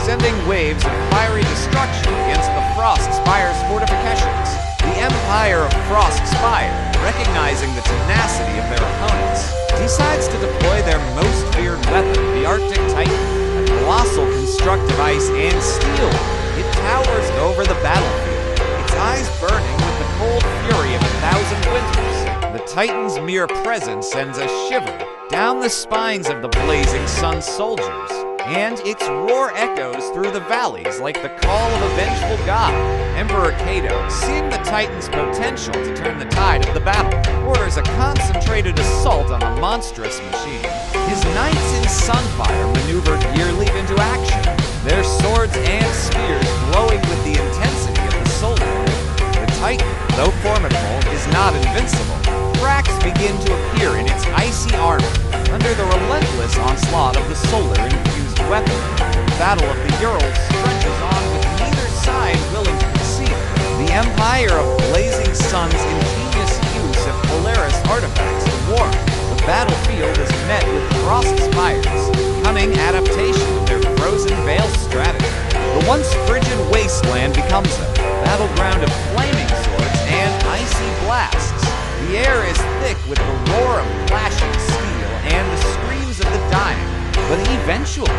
sending waves of fiery destruction against the Frost Spire's fortifications. The Empire of Frost Spire, recognizing the tenacity of their opponents, decides to deploy their most feared weapon, the Arctic Titan, a colossal construct of ice and steel. It towers over the battlefield, its eyes burning with the cold fury of 1,000 winters. The Titan's mere presence sends a shiver down the spines of the Blazing Sun soldiers, and its roar echoes through the valleys like the call of a vengeful god. Emperor Cato, seeing the Titan's potential to turn the tide of the battle, orders a concentrated assault on the monstrous machine. His knights in Sunfire maneuver Gear Leap into action, their swords and spears glowing with the intensity of the solar wind. The Titan, though formidable, is not invincible. Cracks begin to appear in its icy armor under the relentless onslaught of the solar-infused weapon. The Battle of the Urals stretches on with neither side willing to concede. The Empire of Blazing Sun's ingenious use of Polaris artifacts to war. The battlefield is met with Frost Spire's cunning adaptation of their Frozen Veil strategy. The once frigid wasteland becomes a battleground of flaming swords and icy blasts. The air is thick with the roar of clashing steel and the screams of the dying. But eventually,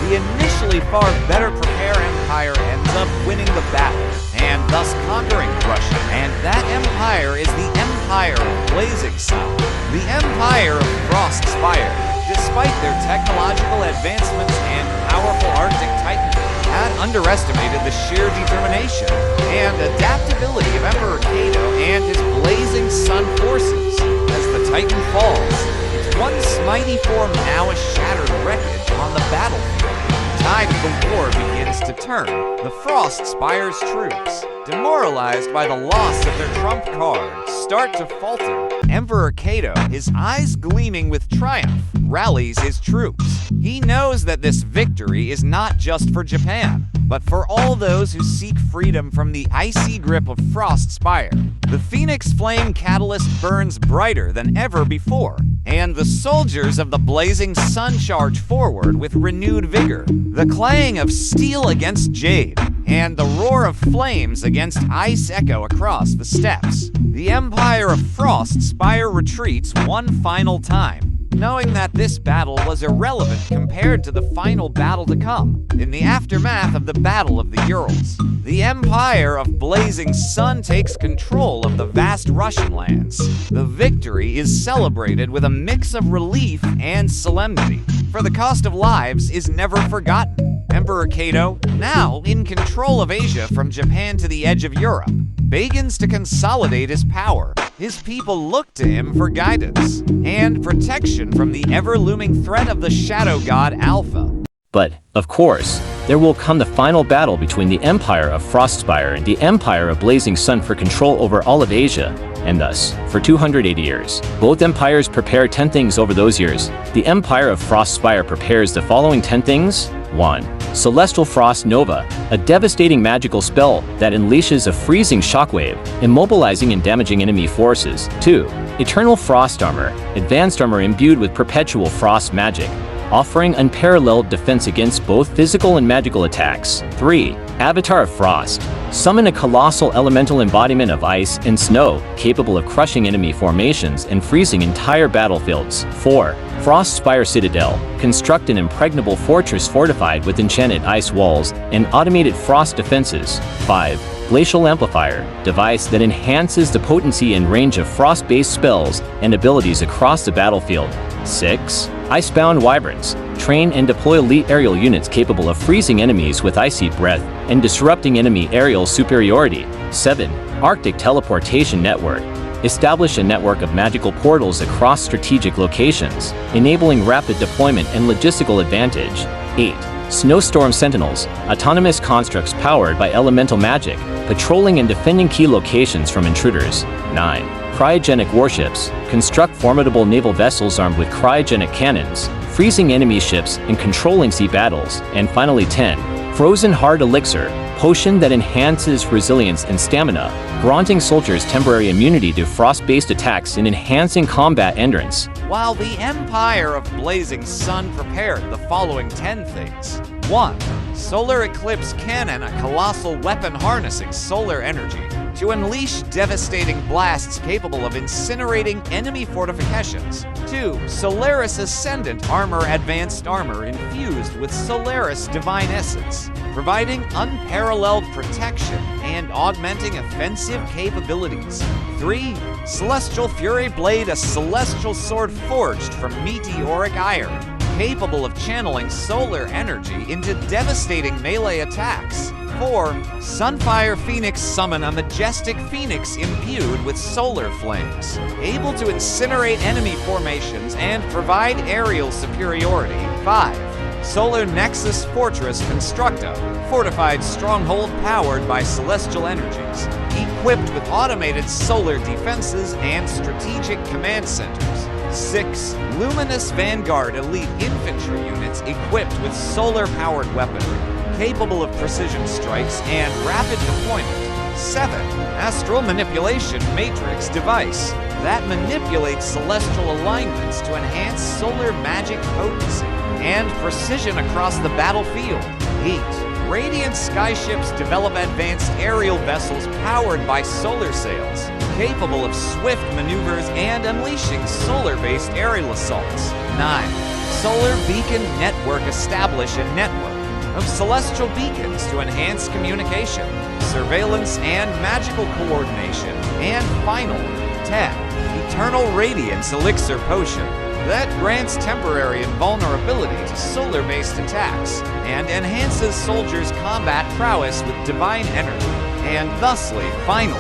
the initially far better prepared Empire ends up winning the battle, and thus conquering Russia. And that Empire is the Empire of Blazing Sun, the Empire of Frost Spire. Despite their technological advancements and powerful Arctic Titan, had underestimated the sheer determination and adaptability of Emperor Cato and his Blazing Sun forces. As the Titan falls, its once mighty form now a shattered wreckage on the battlefield. The tide of the war begins to turn. The Frost Spire's troops, demoralized by the loss of their trump card, start to falter. Emperor Cato, his eyes gleaming with triumph, rallies his troops. He knows that this victory is not just for Japan, but for all those who seek freedom from the icy grip of Frost Spire. The Phoenix Flame catalyst burns brighter than ever before, and the soldiers of the Blazing Sun charge forward with renewed vigor. The clang of steel against jade, and the roar of flames against ice echo across the steppes. The Empire of Frost Spire retreats one final time, knowing that this battle was irrelevant compared to the final battle to come. In the aftermath of the Battle of the Urals, the Empire of Blazing Sun takes control of the vast Russian lands. The victory is celebrated with a mix of relief and solemnity, for the cost of lives is never forgotten. Emperor Cato, now in control of Asia from Japan to the edge of Europe, begins to consolidate his power. His people look to him for guidance and protection from the ever-looming threat of the shadow god Alpha. But, of course, there will come the final battle between the Empire of Frostspire and the Empire of Blazing Sun for control over all of Asia, and thus, for 280 years, both empires prepare 10 things over those years. The Empire of Frostspire prepares the following 10 things. 1. Celestial Frost Nova, a devastating magical spell that unleashes a freezing shockwave, immobilizing and damaging enemy forces. 2. Eternal Frost Armor, advanced armor imbued with perpetual frost magic, offering unparalleled defense against both physical and magical attacks. 3. Avatar of Frost, summon a colossal elemental embodiment of ice and snow, capable of crushing enemy formations and freezing entire battlefields. 4. Frost Spire Citadel, construct an impregnable fortress fortified with enchanted ice walls and automated frost defenses. 5. Glacial Amplifier, device that enhances the potency and range of frost-based spells and abilities across the battlefield. 6. Icebound Wyverns, train and deploy elite aerial units capable of freezing enemies with icy breath and disrupting enemy aerial superiority. 7. Arctic Teleportation Network. Establish a network of magical portals across strategic locations, enabling rapid deployment and logistical advantage. 8. Snowstorm Sentinels, autonomous constructs powered by elemental magic, patrolling and defending key locations from intruders. 9. Cryogenic warships, construct formidable naval vessels armed with cryogenic cannons, freezing enemy ships and controlling sea battles. And finally 10. Frozen Heart Elixir, potion that enhances resilience and stamina, granting soldiers temporary immunity to frost-based attacks and enhancing combat endurance. While the Empire of Blazing Sun prepared the following 10 things. 1. Solar Eclipse Cannon, a colossal weapon harnessing solar energy to unleash devastating blasts capable of incinerating enemy fortifications. 2. Solaris Ascendant Armor, advanced armor infused with Solaris Divine Essence, providing unparalleled protection and augmenting offensive capabilities. 3. Celestial Fury Blade, a celestial sword forged from meteoric iron, capable of channeling solar energy into devastating melee attacks. 4. Sunfire Phoenix Summon, a majestic phoenix imbued with solar flames, able to incinerate enemy formations and provide aerial superiority. 5. Solar Nexus Fortress Constructa, fortified stronghold powered by celestial energies, equipped with automated solar defenses and strategic command centers. 6. Luminous Vanguard Elite Infantry units equipped with solar-powered weaponry, capable of precision strikes and rapid deployment. 7. Astral Manipulation Matrix device that manipulates celestial alignments to enhance solar magic potency and precision across the battlefield. 8. Radiant Skyships develop advanced aerial vessels powered by solar sails, capable of swift maneuvers and unleashing solar-based aerial assaults. 9. Solar Beacon Network establish a network of celestial beacons to enhance communication, surveillance, and magical coordination. And finally, 10. Eternal Radiance Elixir Potion that grants temporary invulnerability to solar-based attacks and enhances soldiers' combat prowess with divine energy. And thusly, finally,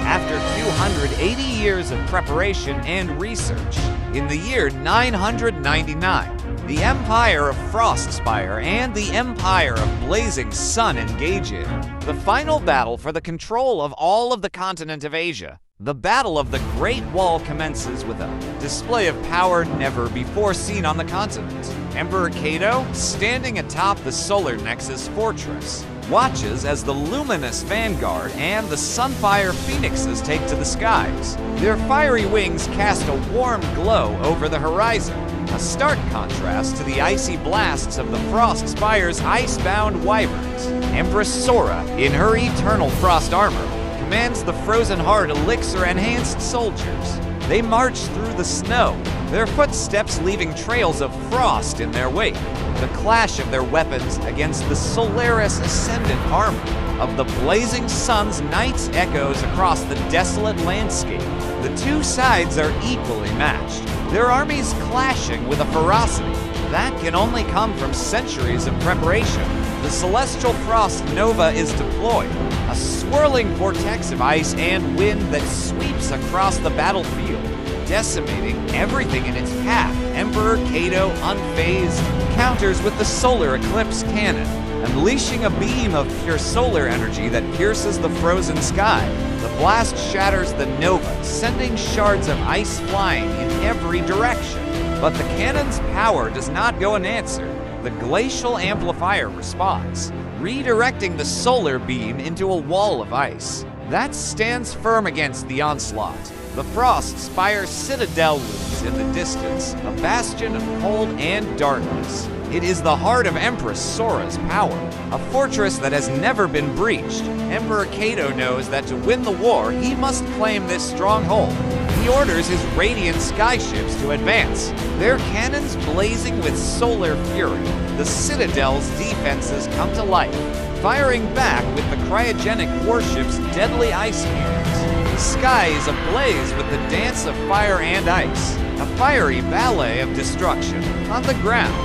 after 280 years of preparation and research, in the year 999, the Empire of Frostspire and the Empire of Blazing Sun engage in the final battle for the control of all of the continent of Asia. The Battle of the Great Wall commences with a display of power never before seen on the continent. Emperor Cato, standing atop the Solar Nexus fortress, watches as the Luminous Vanguard and the Sunfire Phoenixes take to the skies. Their fiery wings cast a warm glow over the horizon, a stark contrast to the icy blasts of the Frostspire's icebound wyverns. Empress Sora, in her eternal frost armor, commands the Frozen Heart Elixir-enhanced soldiers. They march through the snow, their footsteps leaving trails of frost in their wake. The clash of their weapons against the Solaris Ascendant armor of the Blazing Sun's knights echoes across the desolate landscape. The two sides are equally matched, their armies clashing with a ferocity that can only come from centuries of preparation. The Celestial Frost Nova is deployed, a swirling vortex of ice and wind that sweeps across the battlefield, decimating everything in its path. Emperor Cato, unfazed, counters with the Solar Eclipse Cannon, unleashing a beam of pure solar energy that pierces the frozen sky. The blast shatters the Nova, sending shards of ice flying in every direction. But the cannon's power does not go unanswered. The glacial amplifier responds, redirecting the solar beam into a wall of ice that stands firm against the onslaught. The Frostspire Citadel looms in the distance, a bastion of cold and darkness. It is the heart of Empress Sora's power, a fortress that has never been breached. Emperor Cato knows that to win the war, he must claim this stronghold. He orders his radiant skyships to advance, their cannons blazing with solar fury. The Citadel's defenses come to life, firing back with the cryogenic warship's deadly ice cannons. The sky is ablaze with the dance of fire and ice, a fiery ballet of destruction. On the ground,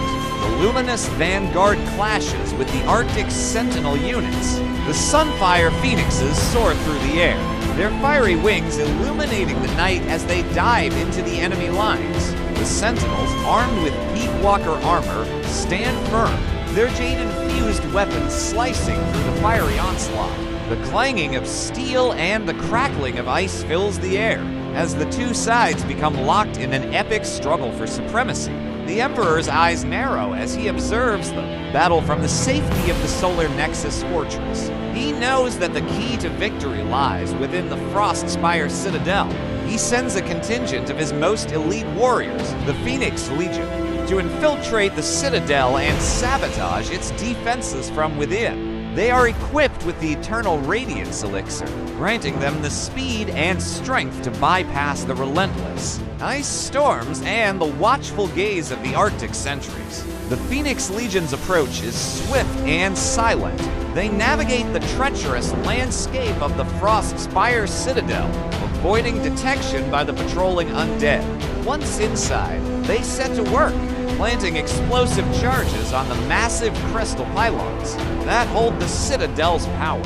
the luminous vanguard clashes with the Arctic Sentinel units. The Sunfire Phoenixes soar through the air, their fiery wings illuminating the night as they dive into the enemy lines. The Sentinels, armed with Peakwalker armor, stand firm, their jade-infused weapons slicing through the fiery onslaught. The clanging of steel and the crackling of ice fills the air, as the two sides become locked in an epic struggle for supremacy. The Emperor's eyes narrow as he observes the battle from the safety of the Solar Nexus fortress. He knows that the key to victory lies within the Frostspire Citadel. He sends a contingent of his most elite warriors, the Phoenix Legion, to infiltrate the Citadel and sabotage its defenses from within. They are equipped with the Eternal Radiance Elixir, granting them the speed and strength to bypass the relentless ice storms and the watchful gaze of the Arctic sentries. The Phoenix Legion's approach is swift and silent. They navigate the treacherous landscape of the Frostspire Citadel, avoiding detection by the patrolling undead. Once inside, they set to work, planting explosive charges on the massive crystal pylons that hold the Citadel's power.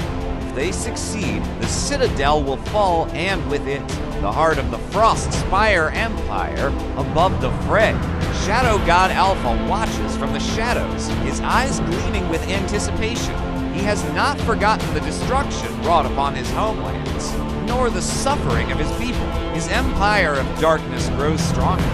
If they succeed, the Citadel will fall, and with it, the heart of the Frostspire Empire above the fray. Shadow God Alpha watches from the shadows, his eyes gleaming with anticipation. He has not forgotten the destruction wrought upon his homelands, nor the suffering of his people. His empire of darkness grows stronger,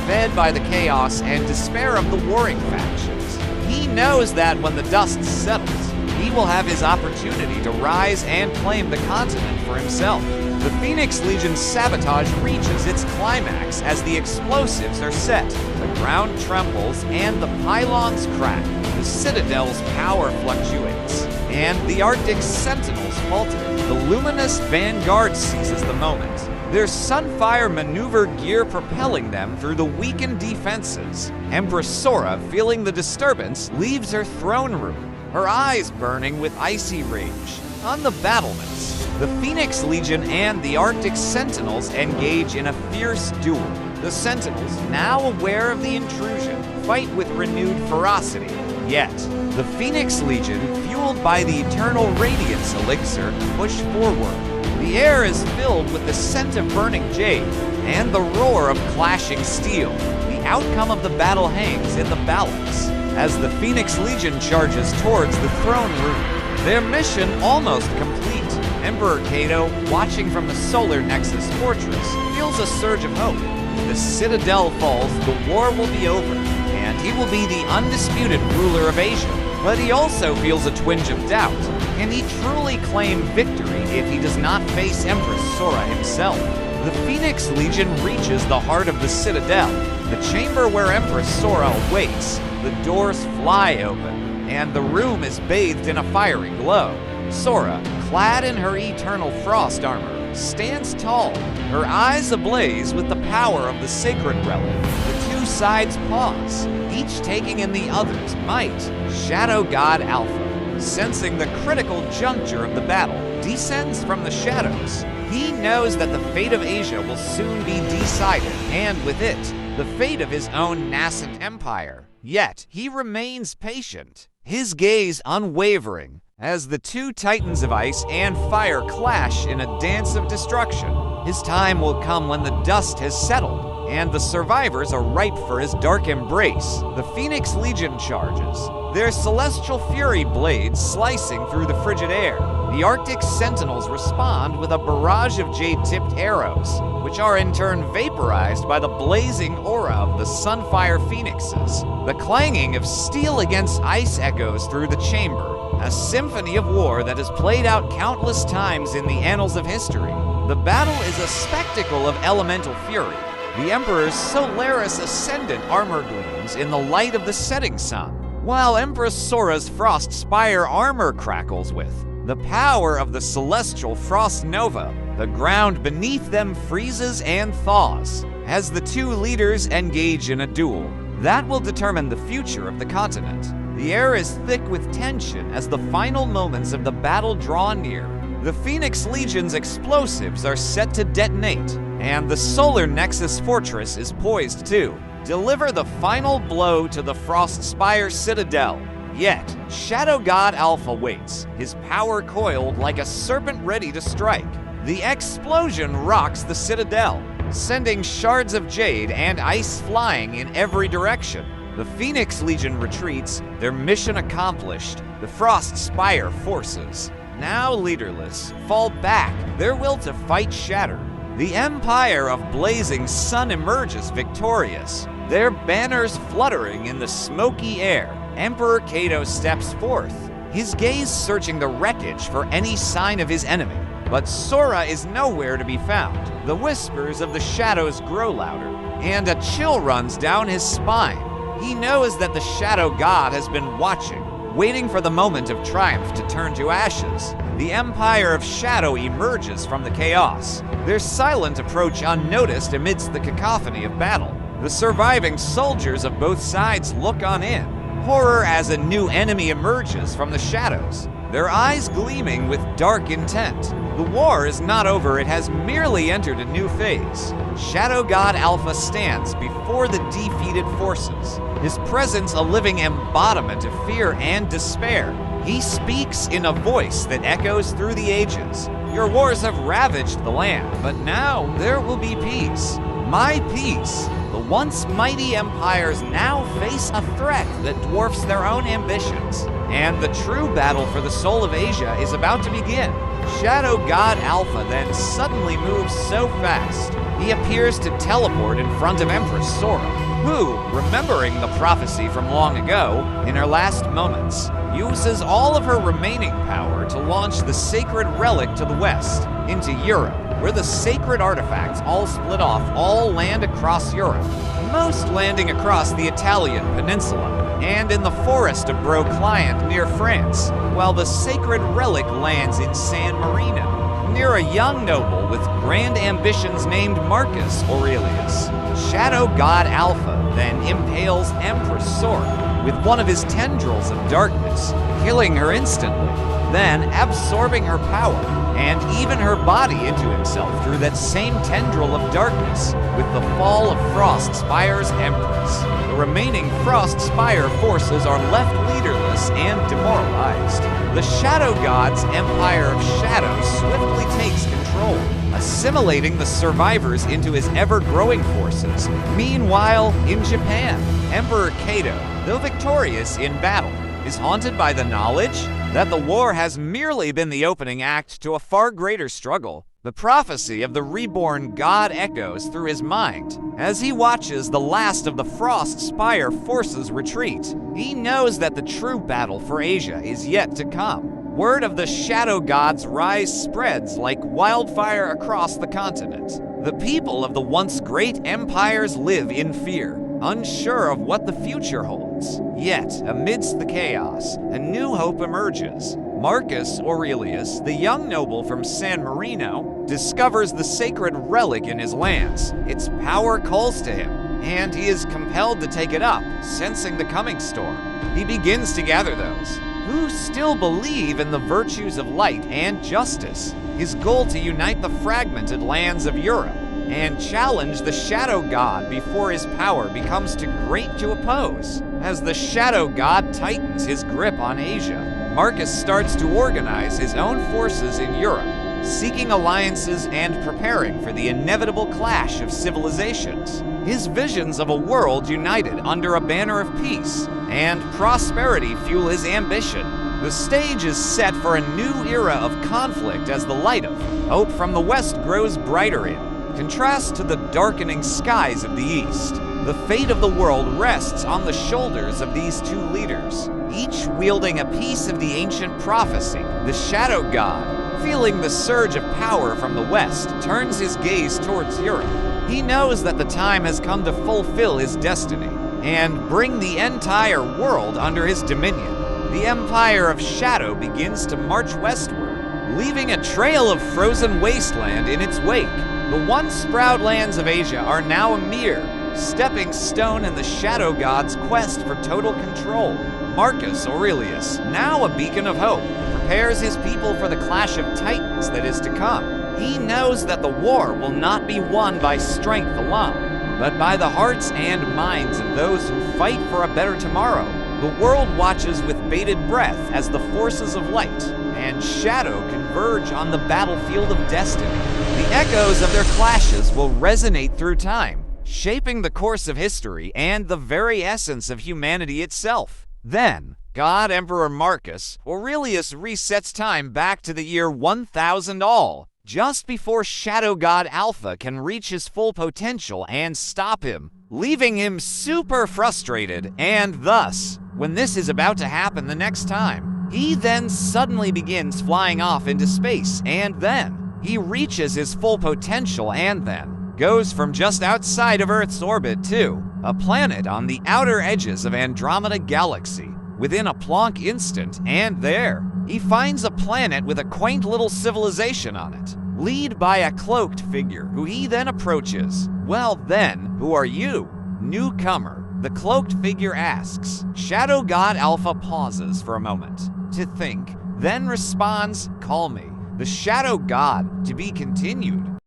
fed by the chaos and despair of the warring factions. He knows that when the dust settles, he will have his opportunity to rise and claim the continent for himself. The Phoenix Legion's sabotage reaches its climax as the explosives are set, the ground trembles, and the pylons crack. The Citadel's power fluctuates, and the Arctic Sentinels falter. The luminous vanguard seizes the moment, their Sunfire maneuver gear propelling them through the weakened defenses. Empress Sora, feeling the disturbance, leaves her throne room, her eyes burning with icy rage. On the battlements, the Phoenix Legion and the Arctic Sentinels engage in a fierce duel. The Sentinels, now aware of the intrusion, fight with renewed ferocity. Yet, the Phoenix Legion, fueled by the Eternal Radiance Elixir, push forward. The air is filled with the scent of burning jade and the roar of clashing steel. The outcome of the battle hangs in the balance as the Phoenix Legion charges towards the throne room. Their mission almost complete. Emperor Cato, watching from the Solar Nexus fortress, feels a surge of hope. If the Citadel falls, the war will be over, and he will be the undisputed ruler of Asia. But he also feels a twinge of doubt. Can he truly claim victory if he does not face Empress Sora himself? The Phoenix Legion reaches the heart of the Citadel, the chamber where Empress Sora awaits. The doors fly open, and the room is bathed in a fiery glow. Sora, clad in her eternal frost armor, stands tall, her eyes ablaze with the power of the sacred relic. The two sides pause, each taking in the other's might. Shadow God Alpha, sensing the critical juncture of the battle, descends from the shadows. He knows that the fate of Asia will soon be decided, and with it, the fate of his own nascent empire. Yet, he remains patient, his gaze unwavering, as the two titans of ice and fire clash in a dance of destruction. His time will come when the dust has settled, and the survivors are ripe for his dark embrace. The Phoenix Legion charges, their celestial fury blades slicing through the frigid air. The Arctic Sentinels respond with a barrage of jade-tipped arrows, which are in turn vaporized by the blazing aura of the Sunfire Phoenixes. The clanging of steel against ice echoes through the chamber, a symphony of war that has played out countless times in the annals of history. The battle is a spectacle of elemental fury. The Emperor's Solaris Ascendant armor gleams in the light of the setting sun, while Empress Sora's Frostspire armor crackles with the power of the celestial Frost Nova. The ground beneath them freezes and thaws as the two leaders engage in a duel that will determine the future of the continent. The air is thick with tension as the final moments of the battle draw near. The Phoenix Legion's explosives are set to detonate, and the Solar Nexus fortress is poised too. deliver the final blow to the Frostspire Citadel. Yet, Shadow God Alpha waits, his power coiled like a serpent ready to strike. The explosion rocks the Citadel, sending shards of jade and ice flying in every direction. The Phoenix Legion retreats, their mission accomplished. The Frostspire forces, now leaderless, fall back, their will to fight shattered. The Empire of Blazing Sun emerges victorious, their banners fluttering in the smoky air. Emperor Cato steps forth, his gaze searching the wreckage for any sign of his enemy. But Sora is nowhere to be found. The whispers of the shadows grow louder, and a chill runs down his spine. He knows that the Shadow God has been watching, waiting for the moment of triumph to turn to ashes. The Empire of Shadow emerges from the chaos, their silent approach unnoticed amidst the cacophony of battle. The surviving soldiers of both sides look on in, horror as a new enemy emerges from the shadows, their eyes gleaming with dark intent. The war is not over, it has merely entered a new phase. Shadow God Alpha stands before the defeated forces, his presence a living embodiment of fear and despair. He speaks in a voice that echoes through the ages. Your wars have ravaged the land, but now there will be peace. My peace. The once mighty empires now face a threat that dwarfs their own ambitions, and the true battle for the soul of Asia is about to begin. Shadow God Alpha then suddenly moves so fast, he appears to teleport in front of Empress Sora, who, remembering the prophecy from long ago, in her last moments, uses all of her remaining power to launch the sacred relic to the west, into Europe, where the sacred artifacts all split off, all land across Europe, most landing across the Italian peninsula, and in the forest of Brocliant near France, while the sacred relic lands in San Marino, near a young noble with grand ambitions named Marcus Aurelius. Shadow God Alpha then impales Empress Sora with one of his tendrils of darkness, killing her instantly, then absorbing her power and even her body into himself through that same tendril of darkness with the fall of Frostspire's Empress. The remaining Frostspire forces are left leaderless and demoralized. The Shadow God's Empire of Shadow swiftly takes control, assimilating the survivors into his ever-growing forces. Meanwhile, in Japan, Emperor Cato, though victorious in battle, is haunted by the knowledge that the war has merely been the opening act to a far greater struggle. The prophecy of the reborn god echoes through his mind as he watches the last of the Frostspire forces retreat. He knows that the true battle for Asia is yet to come. Word of the Shadow God's rise spreads like wildfire across the continent. The people of the once great empires live in fear, unsure of what the future holds. Yet, amidst the chaos, a new hope emerges. Marcus Aurelius, the young noble from San Marino, discovers the sacred relic in his lands. Its power calls to him, and he is compelled to take it up, sensing the coming storm. He begins to gather those who still believe in the virtues of light and justice, his goal to unite the fragmented lands of Europe and challenge the Shadow God before his power becomes too great to oppose. As the Shadow God tightens his grip on Asia, Marcus starts to organize his own forces in Europe, seeking alliances and preparing for the inevitable clash of civilizations. His visions of a world united under a banner of peace and prosperity fuel his ambition. The stage is set for a new era of conflict as the light of hope from the west grows brighter in contrast to the darkening skies of the east. The fate of the world rests on the shoulders of these two leaders, each wielding a piece of the ancient prophecy. The Shadow God, feeling the surge of power from the west, turns his gaze towards Europe. He knows that the time has come to fulfill his destiny and bring the entire world under his dominion. The Empire of Shadow begins to march westward, leaving a trail of frozen wasteland in its wake. The once proud lands of Asia are now a mere stepping stone in the Shadow God's quest for total control. Marcus Aurelius, now a beacon of hope, prepares his people for the clash of titans that is to come. He knows that the war will not be won by strength alone, but by the hearts and minds of those who fight for a better tomorrow. The world watches with bated breath as the forces of light and shadow converge on the battlefield of destiny. The echoes of their clashes will resonate through time, shaping the course of history and the very essence of humanity itself. Then, God Emperor Marcus Aurelius resets time back to the year 1000 all, just before Shadow God Alpha can reach his full potential and stop him, leaving him super frustrated, and thus, when this is about to happen the next time, he then suddenly begins flying off into space, and then he reaches his full potential and then goes from just outside of Earth's orbit to a planet on the outer edges of Andromeda Galaxy within a Planck instant, and there he finds a planet with a quaint little civilization on it, led by a cloaked figure who he then approaches. "Well then, who are you, newcomer?" the cloaked figure asks. Shadow God Alpha pauses for a moment to think, then responds, "Call me the Shadow God, to be continued."